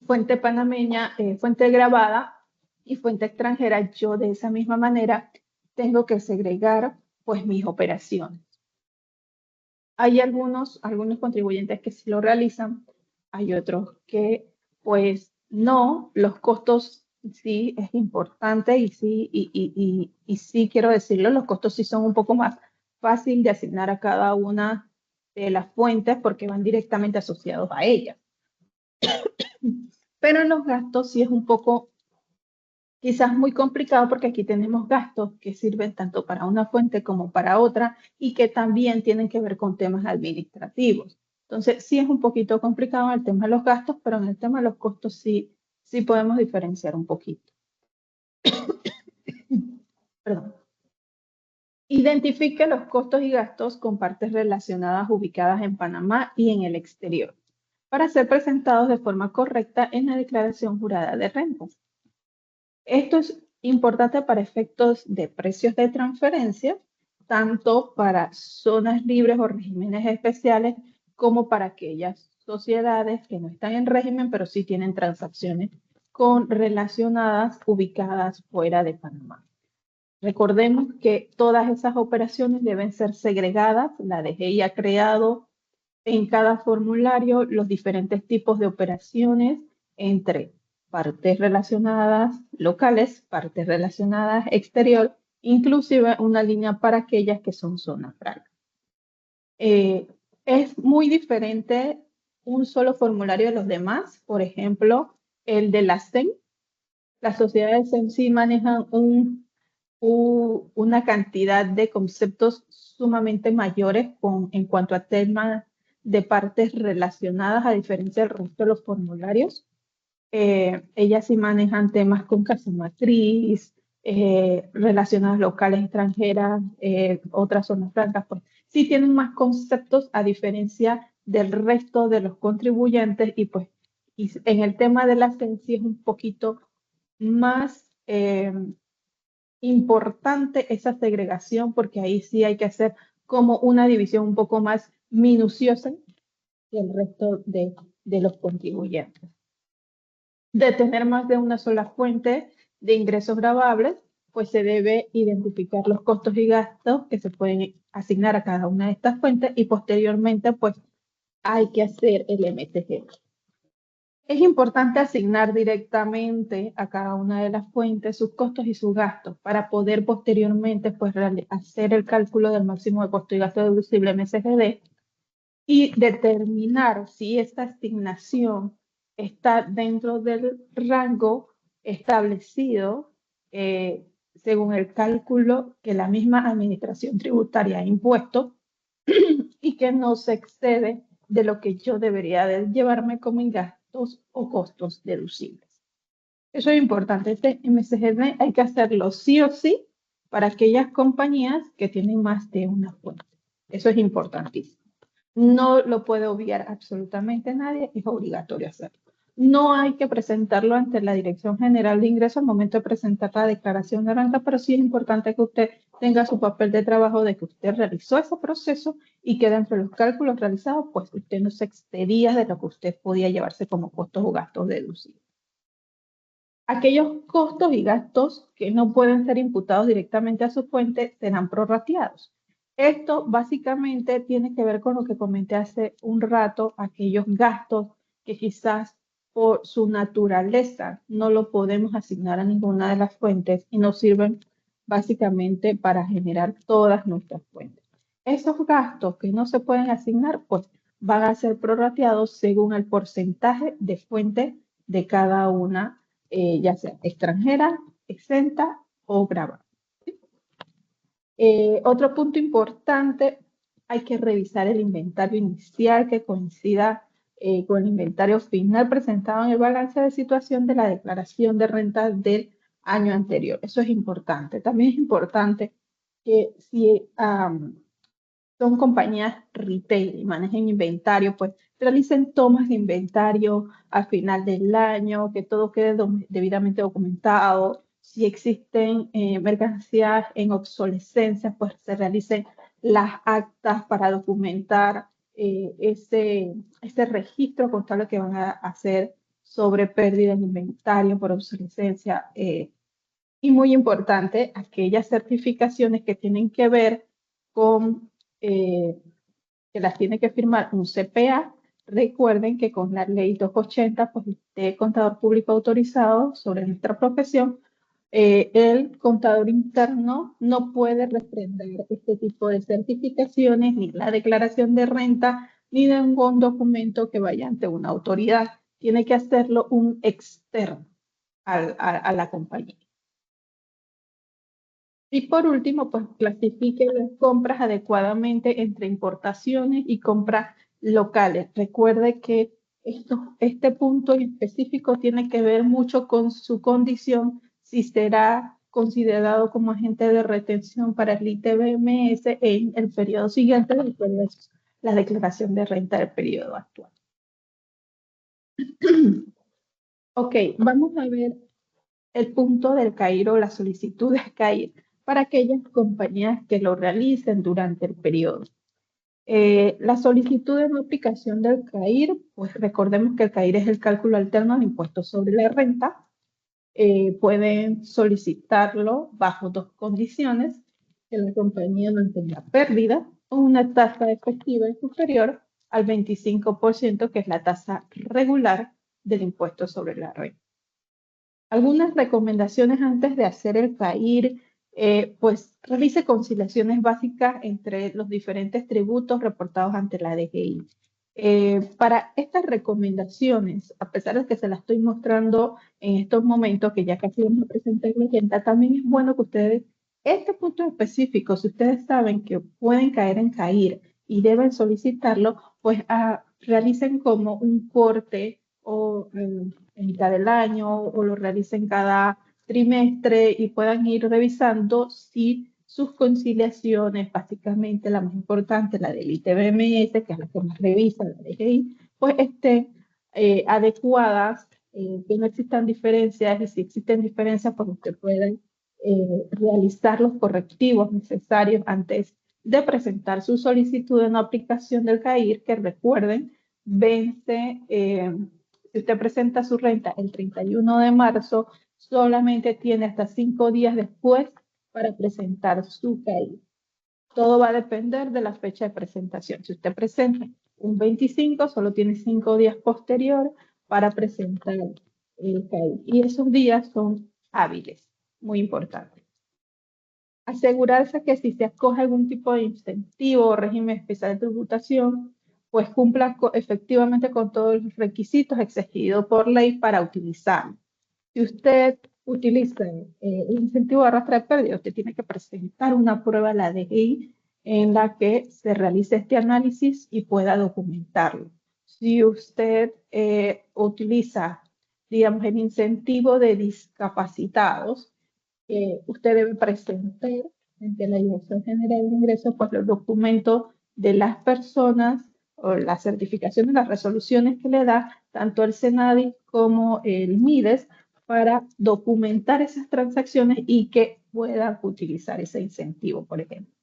fuente panameña, fuente grabada y fuente extranjera, yo de esa misma manera tengo que segregar pues mis operaciones. Hay algunos contribuyentes que sí lo realizan, hay otros que pues no, los costos sí es importante y sí, y sí quiero decirlo, los costos sí son un poco más fácil de asignar a cada una de las fuentes porque van directamente asociados a ellas. Pero en los gastos sí es un poco quizás muy complicado porque aquí tenemos gastos que sirven tanto para una fuente como para otra y que también tienen que ver con temas administrativos. Entonces, sí es un poquito complicado el tema de los gastos, pero en el tema de los costos sí, sí podemos diferenciar un poquito. Perdón. Identifique los costos y gastos con partes relacionadas ubicadas en Panamá y en el exterior para ser presentados de forma correcta en la declaración jurada de renta. Esto es importante para efectos de precios de transferencia, tanto para zonas libres o regímenes especiales, como para aquellas sociedades que no están en régimen, pero sí tienen transacciones relacionadas ubicadas fuera de Panamá. Recordemos que todas esas operaciones deben ser segregadas. La DGI ha creado en cada formulario los diferentes tipos de operaciones entre partes relacionadas locales, partes relacionadas exterior, inclusive una línea para aquellas que son zonas francas. Es muy diferente un solo formulario de los demás. Por ejemplo, el de la SEM. Las sociedades en sí manejan una cantidad de conceptos sumamente mayores en cuanto a temas de partes relacionadas, a diferencia del resto de los formularios. Ellas sí manejan temas con casa matriz, relacionadas locales, extranjeras, otras zonas francas, pues sí tienen más conceptos a diferencia del resto de los contribuyentes y pues en el tema de la ciencia es un poquito más importante esa segregación porque ahí sí hay que hacer como una división un poco más minuciosa que el resto de los contribuyentes. De tener más de una sola fuente de ingresos gravables, pues se debe identificar los costos y gastos que se pueden asignar a cada una de estas fuentes y posteriormente pues hay que hacer el MTG. Es importante asignar directamente a cada una de las fuentes sus costos y sus gastos para poder posteriormente pues, hacer el cálculo del máximo de costo y gasto deducible MSGD y determinar si esta asignación está dentro del rango establecido según el cálculo que la misma administración tributaria ha impuesto y que no se excede de lo que yo debería de llevarme como gastos o costos deducibles. Eso es importante. Este MSGD hay que hacerlo sí o sí para aquellas compañías que tienen más de una fuente. Eso es importantísimo. No lo puede obviar absolutamente nadie, es obligatorio hacerlo. No hay que presentarlo ante la Dirección General de Ingresos al momento de presentar la declaración de renta, pero sí es importante que usted tenga su papel de trabajo de que usted realizó ese proceso y que dentro de los cálculos realizados, pues usted no se excedía de lo que usted podía llevarse como costos o gastos deducidos. Aquellos costos y gastos que no pueden ser imputados directamente a su fuente serán prorrateados. Esto básicamente tiene que ver con lo que comenté hace un rato, aquellos gastos que quizás por su naturaleza no lo podemos asignar a ninguna de las fuentes y nos sirven básicamente para generar todas nuestras fuentes. Esos gastos que no se pueden asignar, pues van a ser prorrateados según el porcentaje de fuente de cada una, ya sea extranjera, exenta o grabada. Otro punto importante, hay que revisar el inventario inicial que coincida con el inventario final presentado en el balance de situación de la declaración de renta del año anterior. Eso es importante. También es importante que si son compañías retail y manejen inventario, pues realicen tomas de inventario al final del año, que todo quede debidamente documentado. Si existen mercancías en obsolescencia, pues se realicen las actas para documentar ese registro contable que van a hacer sobre pérdida de inventario por obsolescencia. Y muy importante, aquellas certificaciones que tienen que ver con que las tiene que firmar un CPA. Recuerden que con la ley 280, pues de contador público autorizado sobre nuestra profesión, el contador interno no puede refrendar este tipo de certificaciones, ni la declaración de renta, ni ningún documento que vaya ante una autoridad. Tiene que hacerlo un externo a la compañía. Y por último, pues clasifique las compras adecuadamente entre importaciones y compras locales. Recuerde que este punto en específico tiene que ver mucho con su condición, si será considerado como agente de retención para el ITBMS en el periodo siguiente después de la declaración de renta del periodo actual. Ok, vamos a ver el punto del CAIR o la solicitud de CAIR para aquellas compañías que lo realicen durante el periodo. La solicitud de no aplicación del CAIR, pues recordemos que el CAIR es el cálculo alterno de impuestos sobre la renta. Pueden solicitarlo bajo dos condiciones: que la compañía no tenga pérdida o una tasa efectiva superior al 25%, que es la tasa regular del impuesto sobre la renta. Algunas recomendaciones antes de hacer el CAIR, pues realice conciliaciones básicas entre los diferentes tributos reportados ante la DGI. Para estas recomendaciones, a pesar de que se las estoy mostrando en estos momentos, que ya casi vamos a presentar la agenda, también es bueno que ustedes, este punto específico, si ustedes saben que pueden caer en CAIR y deben solicitarlo, pues realicen como un corte o en mitad del año o lo realicen cada trimestre y puedan ir revisando si sus conciliaciones, básicamente la más importante, la del ITBMS, que es la que más revisa la DGI, pues estén adecuadas, que no existan diferencias, y si existen diferencias, pues usted puede realizar los correctivos necesarios antes de presentar su solicitud de no aplicación del CAIR, que recuerden, vence, si usted presenta su renta el 31 de marzo, solamente tiene hasta 5 días después para presentar su CAIR. Todo va a depender de la fecha de presentación. Si usted presenta un 25, solo tiene 5 días posterior para presentar el CAIR. Y esos días son hábiles, muy importante. Asegurarse que si se acoge algún tipo de incentivo o régimen especial de tributación, pues cumpla efectivamente con todos los requisitos exigidos por ley para utilizarlo. Si usted utiliza el incentivo de arrastre de pérdida, usted tiene que presentar una prueba a la DGI en la que se realice este análisis y pueda documentarlo. Si usted utiliza, digamos, el incentivo de discapacitados, usted debe presentar ante la Dirección General de Ingresos, pues, los documentos de las personas o la certificación de las resoluciones que le da tanto el SENADI como el MIDES para documentar esas transacciones y que puedan utilizar ese incentivo, por ejemplo.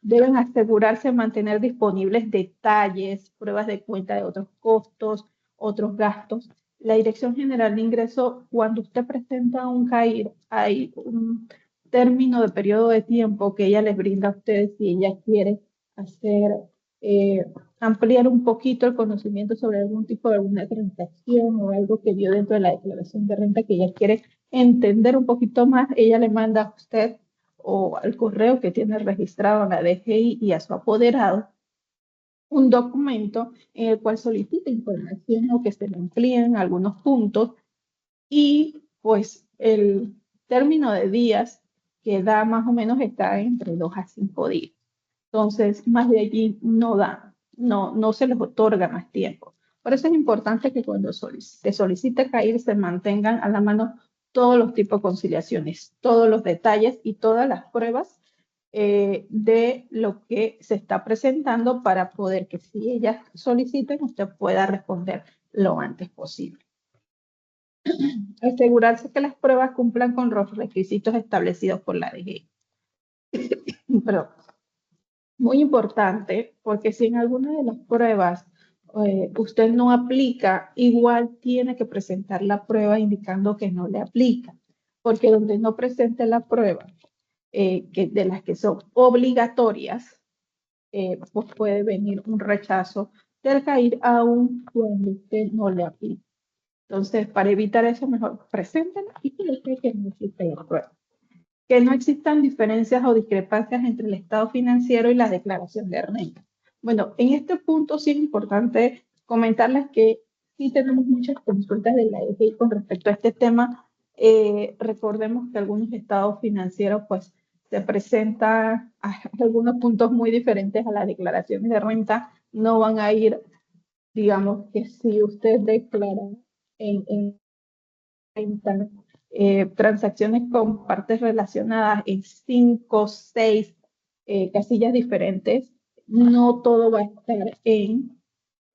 Deben asegurarse de mantener disponibles detalles, pruebas de cuenta de otros costos, otros gastos. La Dirección General de Ingresos, cuando usted presenta un CAIR, hay término de periodo de tiempo que ella les brinda a ustedes si ella quiere hacer, ampliar un poquito el conocimiento sobre algún tipo de alguna transacción o algo que vio dentro de la declaración de renta que ella quiere entender un poquito más, ella le manda a usted o al correo que tiene registrado en la DGI y a su apoderado un documento en el cual solicita información o que se le amplíen algunos puntos y pues el término de días que da más o menos está entre 2 a 5 días. Entonces, más de allí no da, no se les otorga más tiempo. Por eso es importante que cuando se solicite CAIR se mantengan a la mano todos los tipos de conciliaciones, todos los detalles y todas las pruebas de lo que se está presentando para poder que si ellas soliciten, usted pueda responder lo antes posible. Asegurarse que las pruebas cumplan con los requisitos establecidos por la DGI. Pero muy importante, porque si en alguna de las pruebas usted no aplica, igual tiene que presentar la prueba indicando que no le aplica, porque donde no presente la prueba, de las que son obligatorias, pues puede venir un rechazo del CAIR aún cuando usted no le aplica. Entonces, para evitar eso, mejor preséntenla y que no existe la prueba. Que no existan diferencias o discrepancias entre el estado financiero y la declaración de renta. Bueno, en este punto sí es importante comentarles que sí tenemos muchas consultas de la DGI con respecto a este tema. Recordemos que algunos estados financieros pues se presentan algunos puntos muy diferentes a las declaraciones de renta. No van a ir, digamos que si usted declara en transacciones con partes relacionadas en 5, 6 casillas diferentes, no todo va a estar en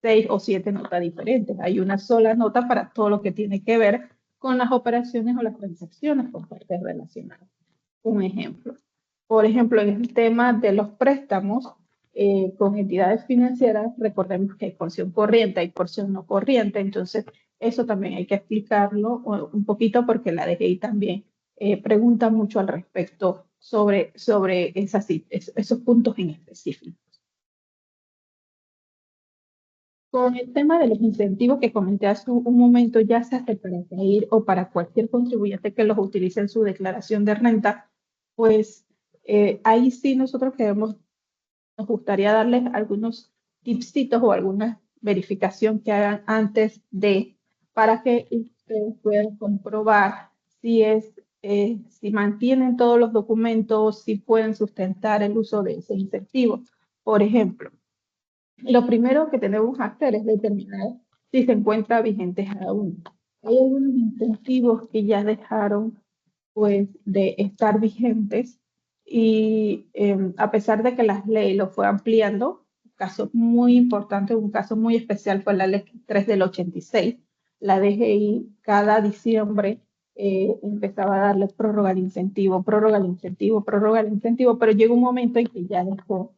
6 o 7 notas diferentes. Hay una sola nota para todo lo que tiene que ver con las operaciones o las transacciones con partes relacionadas. Un ejemplo. Por ejemplo, en el tema de los préstamos con entidades financieras, recordemos que hay porción corriente, hay porción no corriente, entonces eso también hay que explicarlo un poquito porque la DGI también pregunta mucho al respecto sobre esos puntos en específico. Con el tema de los incentivos que comenté hace un momento, ya sea para CAIR o para cualquier contribuyente que los utilice en su declaración de renta, pues ahí sí nosotros nos gustaría darles algunos tipsitos o alguna verificación que hagan antes para que ustedes puedan comprobar si mantienen todos los documentos, si pueden sustentar el uso de ese incentivo. Por ejemplo, lo primero que tenemos que hacer es determinar si se encuentra vigente aún. Hay algunos incentivos que ya dejaron pues de estar vigentes y a pesar de que la ley lo fue ampliando, un caso muy importante, un caso muy especial fue la ley 3 del 86. La DGI cada diciembre empezaba a darle prórroga al incentivo, prórroga al incentivo, prórroga al incentivo, pero llegó un momento en que ya dejó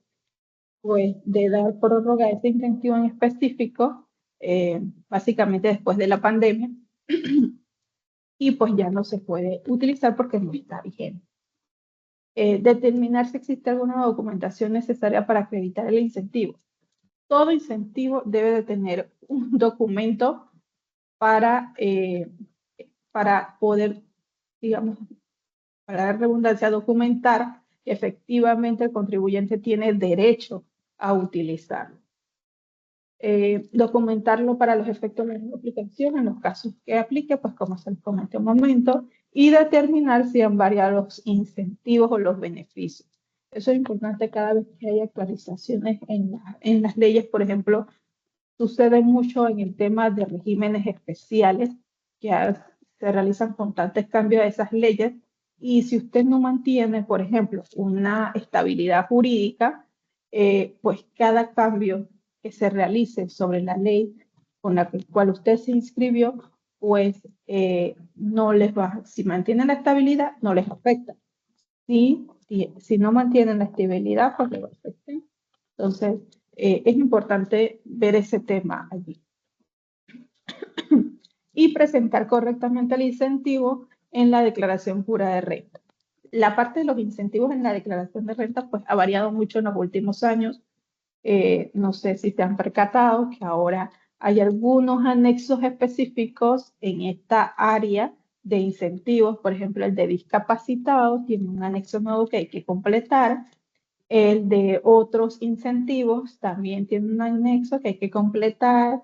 pues de dar prórroga a ese incentivo en específico, básicamente después de la pandemia, y pues ya no se puede utilizar porque no está vigente. Determinar si existe alguna documentación necesaria para acreditar el incentivo. Todo incentivo debe de tener un documento para poder, digamos, para dar redundancia, documentar que efectivamente el contribuyente tiene derecho a utilizarlo. Documentarlo para los efectos de la aplicación en los casos que aplique, pues como se les comenté un momento, y determinar si han variado los incentivos o los beneficios. Eso es importante cada vez que hay actualizaciones en las leyes. Por ejemplo, sucede mucho en el tema de regímenes especiales, que se realizan constantes cambios de esas leyes, y si usted no mantiene, por ejemplo, una estabilidad jurídica, pues cada cambio que se realice sobre la ley con la cual usted se inscribió, pues no les va, si mantienen la estabilidad, no les afecta. Si no mantienen la estabilidad, pues les va a afectar. Entonces, es importante ver ese tema allí. Y presentar correctamente el incentivo en la declaración jurada de renta. La parte de los incentivos en la declaración de renta pues ha variado mucho en los últimos años. No sé si se han percatado que ahora hay algunos anexos específicos en esta área de incentivos. Por ejemplo, el de discapacitados tiene un anexo nuevo que hay que completar. El de otros incentivos también tiene un anexo que hay que completar.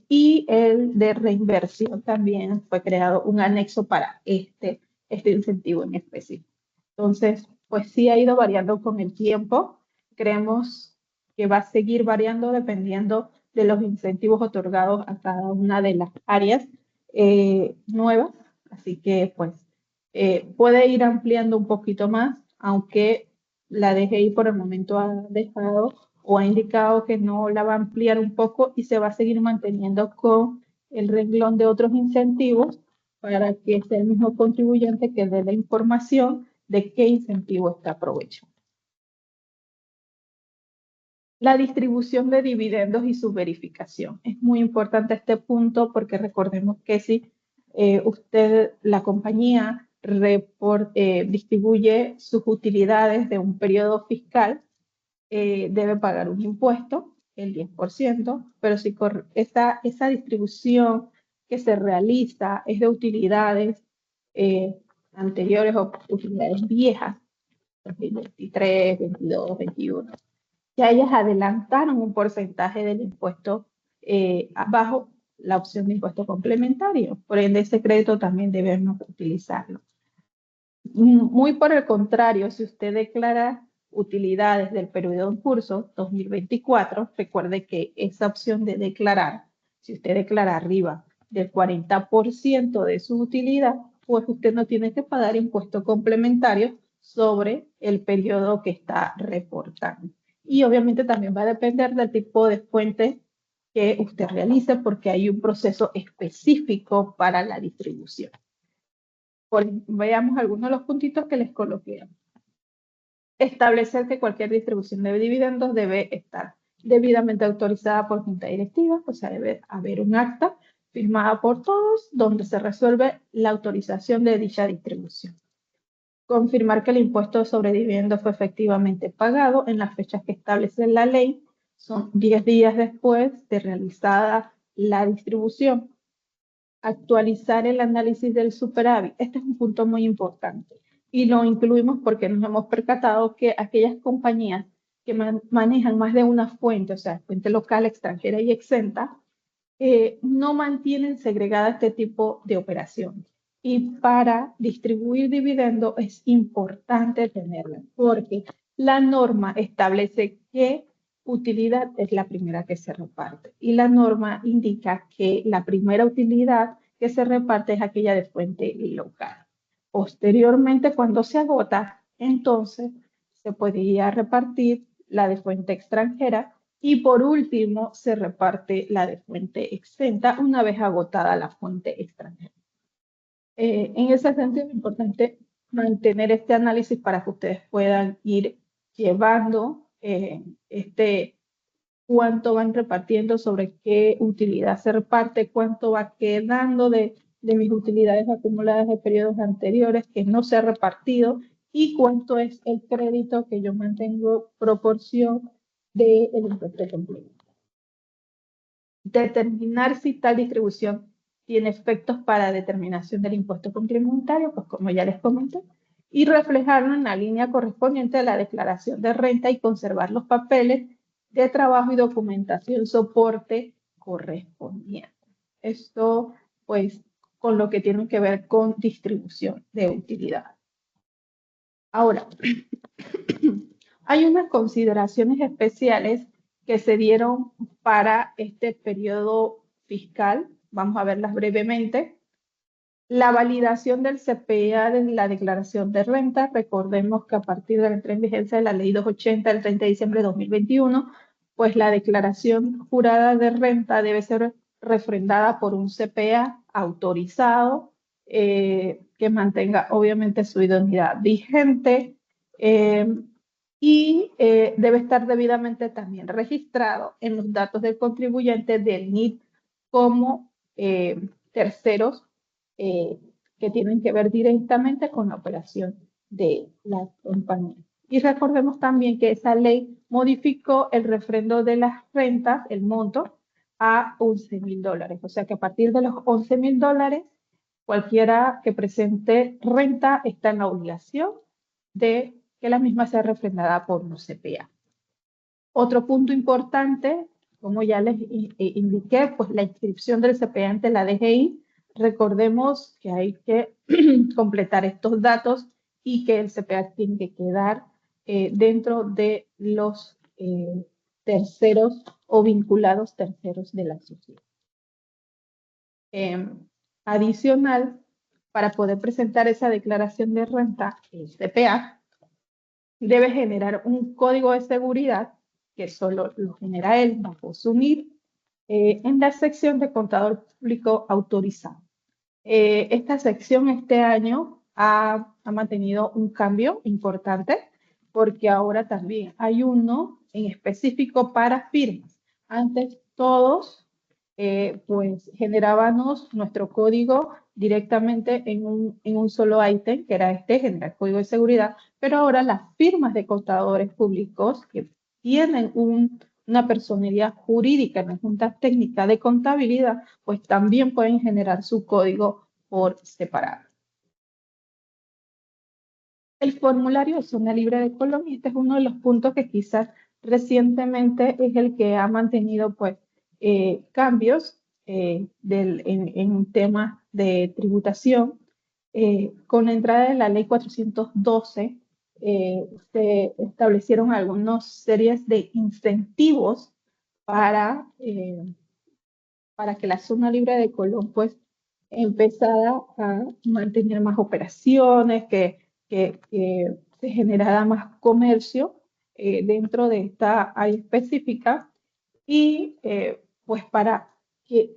Y el de reinversión también fue creado un anexo para este incentivo en específico. Entonces, pues sí ha ido variando con el tiempo. Creemos que va a seguir variando dependiendo de los incentivos otorgados a cada una de las áreas nuevas. Así que, pues, puede ir ampliando un poquito más, aunque la DGI por el momento ha dejado o ha indicado que no la va a ampliar un poco y se va a seguir manteniendo con el renglón de otros incentivos para que sea el mismo contribuyente que dé la información de qué incentivo está aprovechando. La distribución de dividendos y su verificación. Es muy importante este punto porque recordemos que si usted, la compañía, distribuye sus utilidades de un periodo fiscal, debe pagar un impuesto, el 10%, pero si esa distribución que se realiza es de utilidades anteriores o utilidades viejas, 2023, 22, 21, ya ellas adelantaron un porcentaje del impuesto bajo la opción de impuesto complementario. Por ende, ese crédito también debemos utilizarlo. Muy por el contrario, si usted declara utilidades del periodo en curso 2024, recuerde que esa opción de declarar, si usted declara arriba del 40% de su utilidad, pues usted no tiene que pagar impuesto complementario sobre el periodo que está reportando. Y obviamente también va a depender del tipo de fuente que usted realice, porque hay un proceso específico para la distribución. Veamos algunos de los puntitos que les coloqué. Establecer que cualquier distribución de dividendos debe estar debidamente autorizada por junta directiva, o sea, debe haber un acta firmada por todos donde se resuelve la autorización de dicha distribución. Confirmar que el impuesto sobre dividendos fue efectivamente pagado en las fechas que establece la ley, son 10 días después de realizada la distribución. Actualizar el análisis del superávit. Este es un punto muy importante y lo incluimos porque nos hemos percatado que aquellas compañías que manejan más de una fuente, o sea, fuente local, extranjera y exenta, no mantienen segregada este tipo de operaciones. Y para distribuir dividendos es importante tenerla porque la norma establece que utilidad es la primera que se reparte y la norma indica que la primera utilidad que se reparte es aquella de fuente local. Posteriormente, cuando se agota, entonces se podría repartir la de fuente extranjera y por último se reparte la de fuente exenta una vez agotada la fuente extranjera. En ese sentido es importante mantener este análisis para que ustedes puedan ir llevando cuánto van repartiendo, sobre qué utilidad se reparte, cuánto va quedando de mis utilidades acumuladas de periodos anteriores que no se ha repartido y cuánto es el crédito que yo mantengo proporción del impuesto complementario. Determinar si tal distribución tiene efectos para determinación del impuesto complementario, pues como ya les comenté, y reflejarlo en la línea correspondiente a la declaración de renta y conservar los papeles de trabajo y documentación soporte correspondiente. Esto, pues, con lo que tiene que ver con distribución de utilidad. Ahora, hay unas consideraciones especiales que se dieron para este periodo fiscal. Vamos a verlas brevemente. La validación del CPA de la declaración de renta. Recordemos que a partir de la entrada en vigencia de la ley 280 del 30 de diciembre de 2021, pues la declaración jurada de renta debe ser refrendada por un CPA autorizado que mantenga obviamente su idoneidad vigente y debe estar debidamente también registrado en los datos del contribuyente del NIT como terceros que tienen que ver directamente con la operación de la compañía. Y recordemos también que esa ley modificó el refrendo de las rentas, el monto, a $11.000. O sea que a partir de los $11.000, cualquiera que presente renta está en la obligación de que la misma sea refrendada por un CPA. Otro punto importante, como ya les indiqué, pues la inscripción del CPA ante la DGI. Recordemos que hay que completar estos datos y que el CPA tiene que quedar dentro de los terceros o vinculados terceros de la sociedad. Adicional, para poder presentar esa declaración de renta, el CPA debe generar un código de seguridad que solo lo genera él bajo su NIF en la sección de contador público autorizado. Esta sección este año ha mantenido un cambio importante porque ahora también hay uno en específico para firmas. Antes todos pues generábamos nuestro código directamente en un solo ítem, que era generar código de seguridad, pero ahora las firmas de contadores públicos que tienen una personalidad jurídica en la Junta Técnica de Contabilidad, pues también pueden generar su código por separado. El formulario de zona libre de Colón, y este es uno de los puntos que quizás recientemente es el que ha mantenido pues cambios en temas de tributación. Con la entrada de la ley 412 se establecieron algunas series de incentivos para que la zona libre de Colón pues empezara a mantener más operaciones, que se generara más comercio dentro de esta área específica y pues para que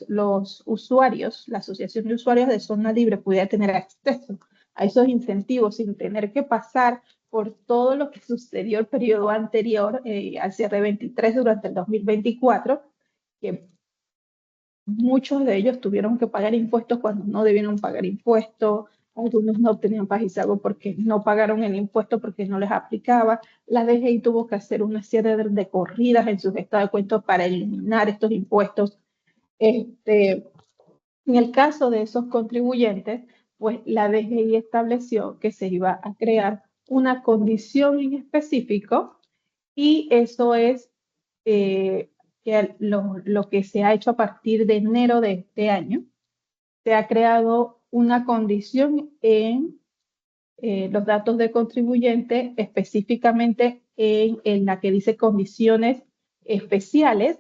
los usuarios, la Asociación de Usuarios de Zona Libre pudiera tener acceso a esos incentivos sin tener que pasar por todo lo que sucedió el periodo anterior al cierre 23 durante el 2024, que muchos de ellos tuvieron que pagar impuestos cuando no debieron pagar impuestos. Algunos no obtenían paz y salvo porque no pagaron el impuesto porque no les aplicaba. La DGI tuvo que hacer una serie de corridas en sus estados de cuentas para eliminar estos impuestos. En el caso de esos contribuyentes, pues la DGI estableció que se iba a crear una condición en específico y eso es que lo que se ha hecho a partir de enero de este año. Se ha creado una condición en los datos de contribuyente, específicamente en la que dice condiciones especiales.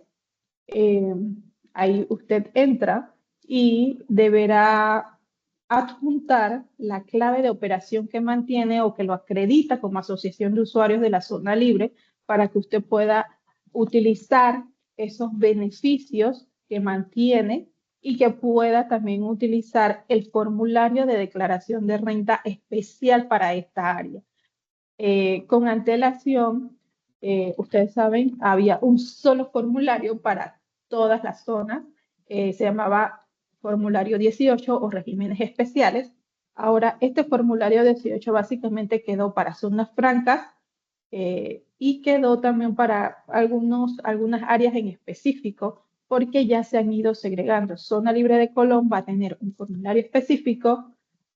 Ahí usted entra y deberá adjuntar la clave de operación que mantiene o que lo acredita como asociación de usuarios de la zona libre para que usted pueda utilizar esos beneficios que mantiene y que pueda también utilizar el formulario de declaración de renta especial para esta área. Con antelación, ustedes saben, había un solo formulario para todas las zonas, se llamaba formulario 18 o regímenes especiales. Ahora, este formulario 18 básicamente quedó para zonas francas y quedó también para algunas áreas en específico, porque ya se han ido segregando. Zona libre de Colón va a tener un formulario específico,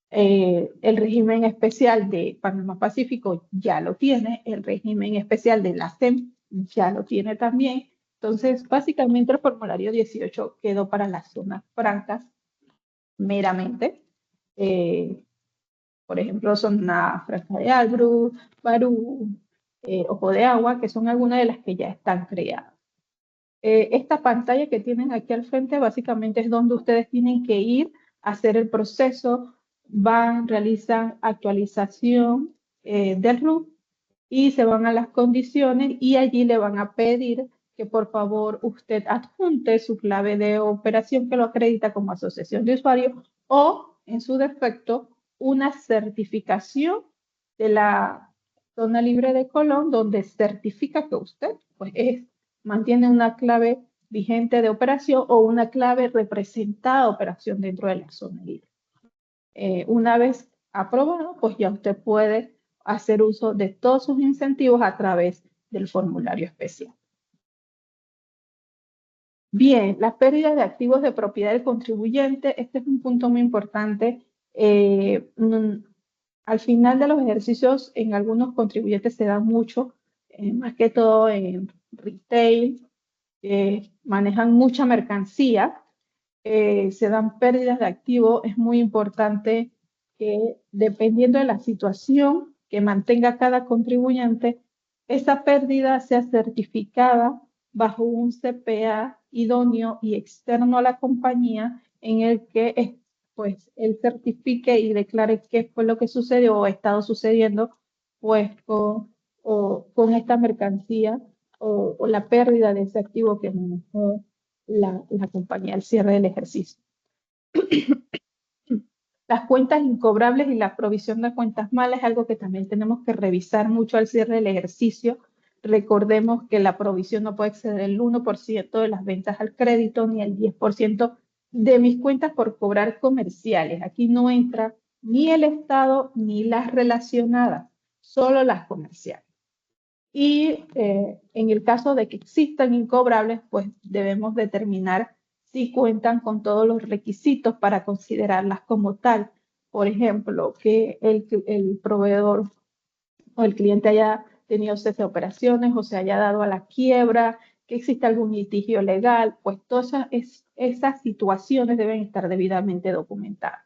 el régimen especial de Panamá Pacífico ya lo tiene, el régimen especial de la CEM ya lo tiene también. Entonces, básicamente el formulario 18 quedó para las zonas francas meramente. Por ejemplo, zona franca de Albrook, Barú, Ojo de Agua, que son algunas de las que ya están creadas. Esta pantalla que tienen aquí al frente básicamente es donde ustedes tienen que ir a hacer el proceso, realizan actualización del RUT y se van a las condiciones y allí le van a pedir que por favor usted adjunte su clave de operación que lo acredita como asociación de usuarios o, en su defecto, una certificación de la zona libre de Colón donde certifica que usted pues, mantiene una clave vigente de operación o una clave representada de operación dentro de la zona libre. Una vez aprobado, pues ya usted puede hacer uso de todos sus incentivos a través del formulario especial. Bien, las pérdidas de activos de propiedad del contribuyente, este es un punto muy importante. Al final de los ejercicios, en algunos contribuyentes se da mucho, más que todo en retail, manejan mucha mercancía, se dan pérdidas de activo. Es muy importante que, dependiendo de la situación que mantenga cada contribuyente, esa pérdida sea certificada bajo un CPA idóneo y externo a la compañía, en el que pues él certifique y declare qué fue lo que sucedió o ha estado sucediendo pues con esta mercancía o la pérdida de ese activo que manejó la compañía al cierre del ejercicio. Las cuentas incobrables y la provisión de cuentas malas es algo que también tenemos que revisar mucho al cierre del ejercicio. Recordemos que la provisión no puede exceder el 1% de las ventas al crédito ni el 10% de mis cuentas por cobrar comerciales. Aquí no entra ni el Estado ni las relacionadas, solo las comerciales. Y en el caso de que existan incobrables, pues debemos determinar si cuentan con todos los requisitos para considerarlas como tal. Por ejemplo, que el proveedor o el cliente haya tenido cese de operaciones o se haya dado a la quiebra, que exista algún litigio legal, pues todas esas situaciones deben estar debidamente documentadas.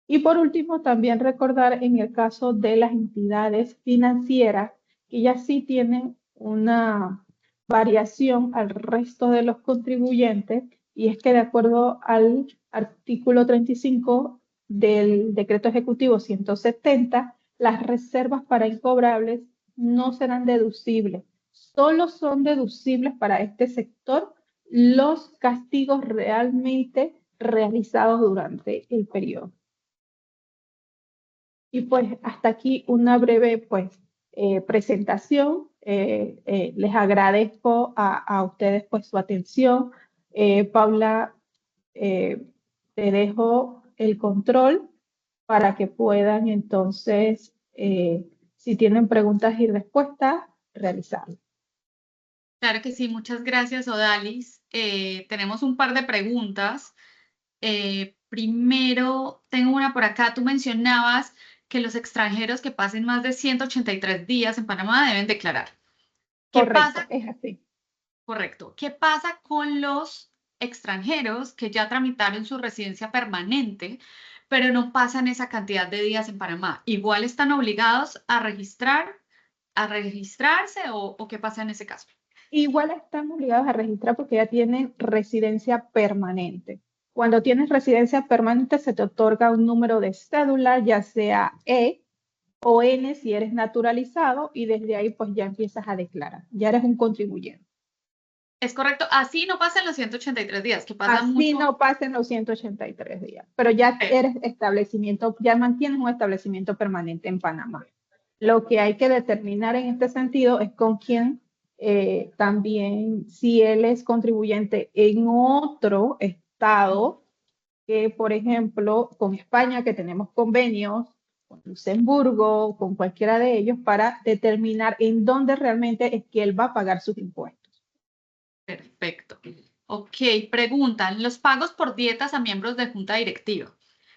Y por último, también recordar en el caso de las entidades financieras, que ya sí tienen una variación al resto de los contribuyentes, y es que de acuerdo al artículo 35 del decreto ejecutivo 170, las reservas para incobrables no serán deducibles. Solo son deducibles para este sector los castigos realmente realizados durante el periodo. Y pues hasta aquí una breve pues presentación. Les agradezco a ustedes pues su atención. Paula, te dejo el control para que puedan entonces, si tienen preguntas y respuestas, realizarlo. Claro que sí, muchas gracias, Odalis. Tenemos un par de preguntas. Primero, tengo una por acá. Tú mencionabas que los extranjeros que pasen más de 183 días en Panamá deben declarar. ¿Qué Correcto, pasa? es así. Correcto. ¿Qué pasa con los extranjeros que ya tramitaron su residencia permanente, pero no pasan esa cantidad de días en Panamá? ¿Igual están obligados a registrarse o qué pasa en ese caso? Igual están obligados a registrar porque ya tienen residencia permanente. Cuando tienes residencia permanente se te otorga un número de cédula, ya sea E o N si eres naturalizado, y desde ahí pues ya empiezas a declarar. Ya eres un contribuyente. Es correcto. Así no pasan los 183 días, que pasa Así mucho. no pasen los 183 días, pero ya eres establecimiento, ya mantienes un establecimiento permanente en Panamá. Lo que hay que determinar en este sentido es con quién también, si él es contribuyente en otro estado, que por ejemplo con España, que tenemos convenios, con Luxemburgo, con cualquiera de ellos, para determinar en dónde realmente es que él va a pagar sus impuestos. Perfecto. Ok, preguntan, los pagos por dietas a miembros de junta directiva.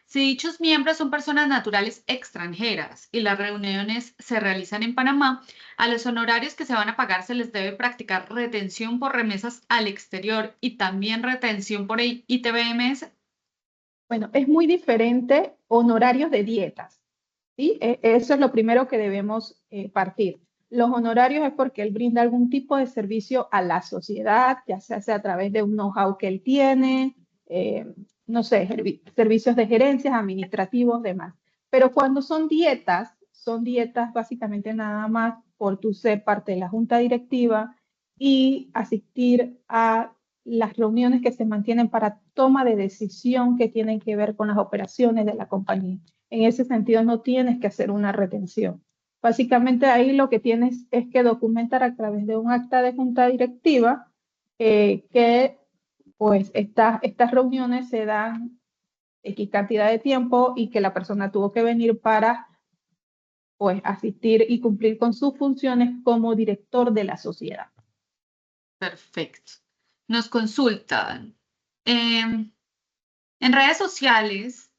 Si dichos miembros son personas naturales extranjeras y las reuniones se realizan en Panamá, a los honorarios que se van a pagar se les debe practicar retención por remesas al exterior y también retención por ITBMS. Bueno, es muy diferente honorarios de dietas, ¿sí? Eso es lo primero que debemos partir. Los honorarios es porque él brinda algún tipo de servicio a la sociedad, ya sea a través de un know-how que él tiene, no sé, servicios de gerencias, administrativos, demás. Pero cuando son dietas básicamente nada más por tu ser parte de la junta directiva y asistir a las reuniones que se mantienen para toma de decisión que tienen que ver con las operaciones de la compañía. En ese sentido, no tienes que hacer una retención. Básicamente ahí lo que tienes es que documentar a través de un acta de junta directiva que pues estas reuniones se dan X cantidad de tiempo y que la persona tuvo que venir para pues asistir y cumplir con sus funciones como director de la sociedad. Perfecto. Nos consultan. En redes sociales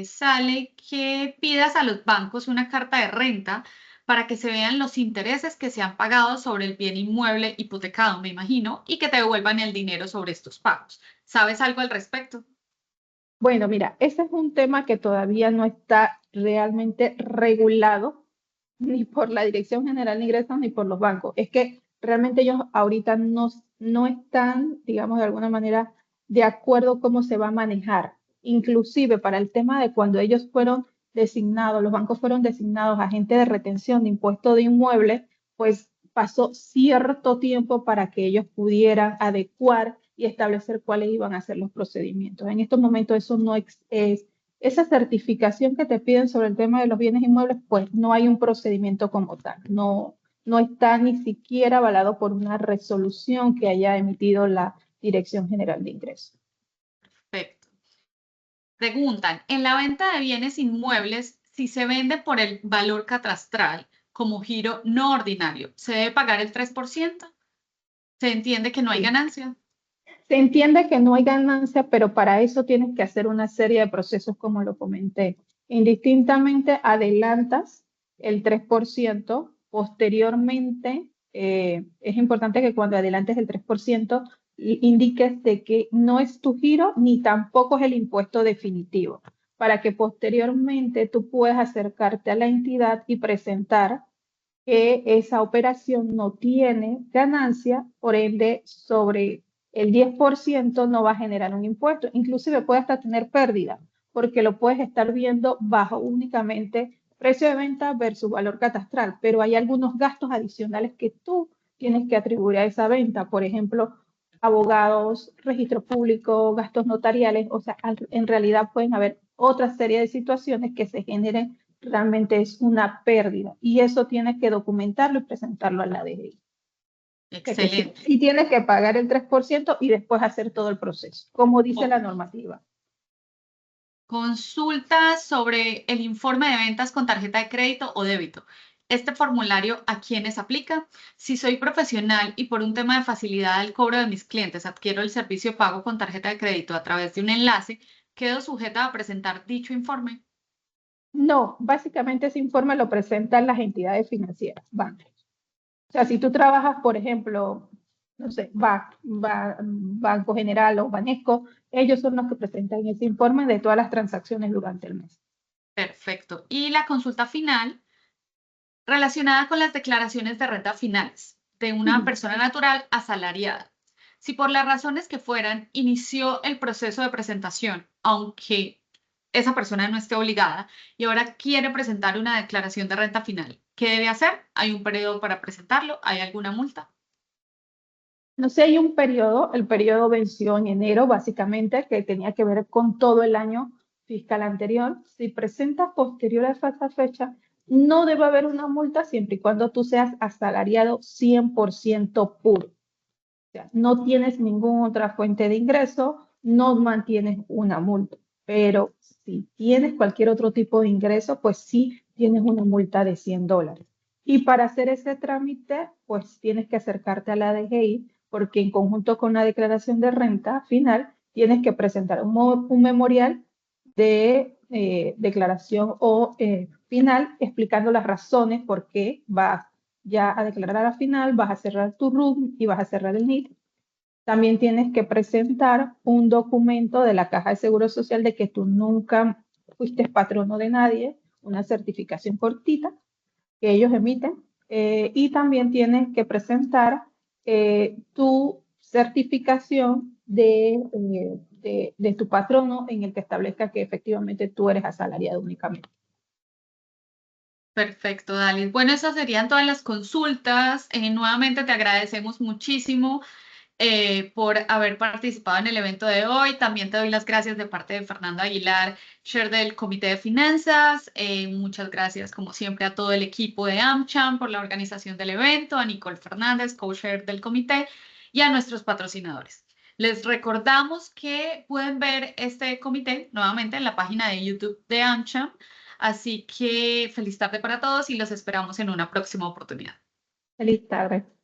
sale que pidas a los bancos una carta de renta para que se vean los intereses que se han pagado sobre el bien inmueble hipotecado, me imagino, y que te devuelvan el dinero sobre estos pagos. ¿Sabes algo al respecto? Bueno, mira, ese es un tema que todavía no está realmente regulado ni por la Dirección General de Ingresos ni por los bancos. Es que realmente ellos ahorita no están, digamos, de alguna manera de acuerdo cómo se va a manejar. Inclusive para el tema de cuando ellos fueron designados, los bancos fueron designados agentes de retención de impuesto de inmuebles, pues pasó cierto tiempo para que ellos pudieran adecuar y establecer cuáles iban a ser los procedimientos. En estos momentos eso no es esa certificación que te piden sobre el tema de los bienes inmuebles, pues no hay un procedimiento como tal, no está ni siquiera avalado por una resolución que haya emitido la Dirección General de Ingresos. Perfecto. Preguntan, en la venta de bienes inmuebles, si se vende por el valor catastral como giro no ordinario, ¿se debe pagar el 3%? ¿Se entiende que no hay Sí. ganancia? Se entiende que no hay ganancia, pero para eso tienes que hacer una serie de procesos, como lo comenté. Indistintamente adelantas el 3%, posteriormente es importante que cuando adelantes el 3% indiques de que no es tu giro ni tampoco es el impuesto definitivo, para que posteriormente tú puedas acercarte a la entidad y presentar que esa operación no tiene ganancia, por ende, sobre el 10% no va a generar un impuesto. Inclusive puede hasta tener pérdida, porque lo puedes estar viendo bajo únicamente precio de venta versus valor catastral, pero hay algunos gastos adicionales que tú tienes que atribuir a esa venta. Por ejemplo, abogados, registro público, gastos notariales, o sea, en realidad pueden haber otra serie de situaciones que se generen realmente es una pérdida y eso tienes que documentarlo y presentarlo a la DGI. O sea que sí, Excelente. y tienes que pagar el 3% y después hacer todo el proceso, como dice la normativa. Consulta sobre el informe de ventas con tarjeta de crédito o débito. Este formulario, ¿a quiénes aplica? Si soy profesional y por un tema de facilidad del cobro de mis clientes adquiero el servicio pago con tarjeta de crédito a través de un enlace, ¿quedo sujeta a presentar dicho informe? No, básicamente ese informe lo presentan las entidades financieras, bancos. O sea, si tú trabajas, por ejemplo, no sé, Banco General o Banesco, ellos son los que presentan ese informe de todas las transacciones durante el mes. Perfecto. Y la consulta final relacionada con las declaraciones de renta finales de una persona natural asalariada. Si por las razones que fueran inició el proceso de presentación, aunque esa persona no esté obligada y ahora quiere presentar una declaración de renta final, ¿qué debe hacer? ¿Hay un periodo para presentarlo? ¿Hay alguna multa? No sé, hay un periodo, el periodo venció en enero, básicamente, que tenía que ver con todo el año fiscal anterior. Si presentas posterior a esa fecha, no debe haber una multa siempre y cuando tú seas asalariado 100% puro. O sea, no tienes ninguna otra fuente de ingreso, no mantienes una multa. Pero si tienes cualquier otro tipo de ingreso, pues sí tienes una multa de $100. Y para hacer ese trámite, pues tienes que acercarte a la DGI, porque en conjunto con la declaración de renta final, tienes que presentar un memorial de declaración o final explicando las razones por qué vas ya a declarar a la final, vas a cerrar tu RUM y vas a cerrar el NIT. También tienes que presentar un documento de la Caja de Seguro Social de que tú nunca fuiste patrono de nadie, una certificación cortita que ellos emiten. Y también tienes que presentar tu certificación de tu patrono en el que establezca que efectivamente tú eres asalariado únicamente. Perfecto, Dalis. Bueno, esas serían todas las consultas. Nuevamente te agradecemos muchísimo por haber participado en el evento de hoy. También te doy las gracias de parte de Fernando Aguilar, chair del Comité de Finanzas. Muchas gracias, como siempre, a todo el equipo de AmCham por la organización del evento, a Nicole Fernández, co-chair del comité, y a nuestros patrocinadores. Les recordamos que pueden ver este comité nuevamente en la página de YouTube de AmCham. Así que feliz tarde para todos y los esperamos en una próxima oportunidad. Feliz tarde.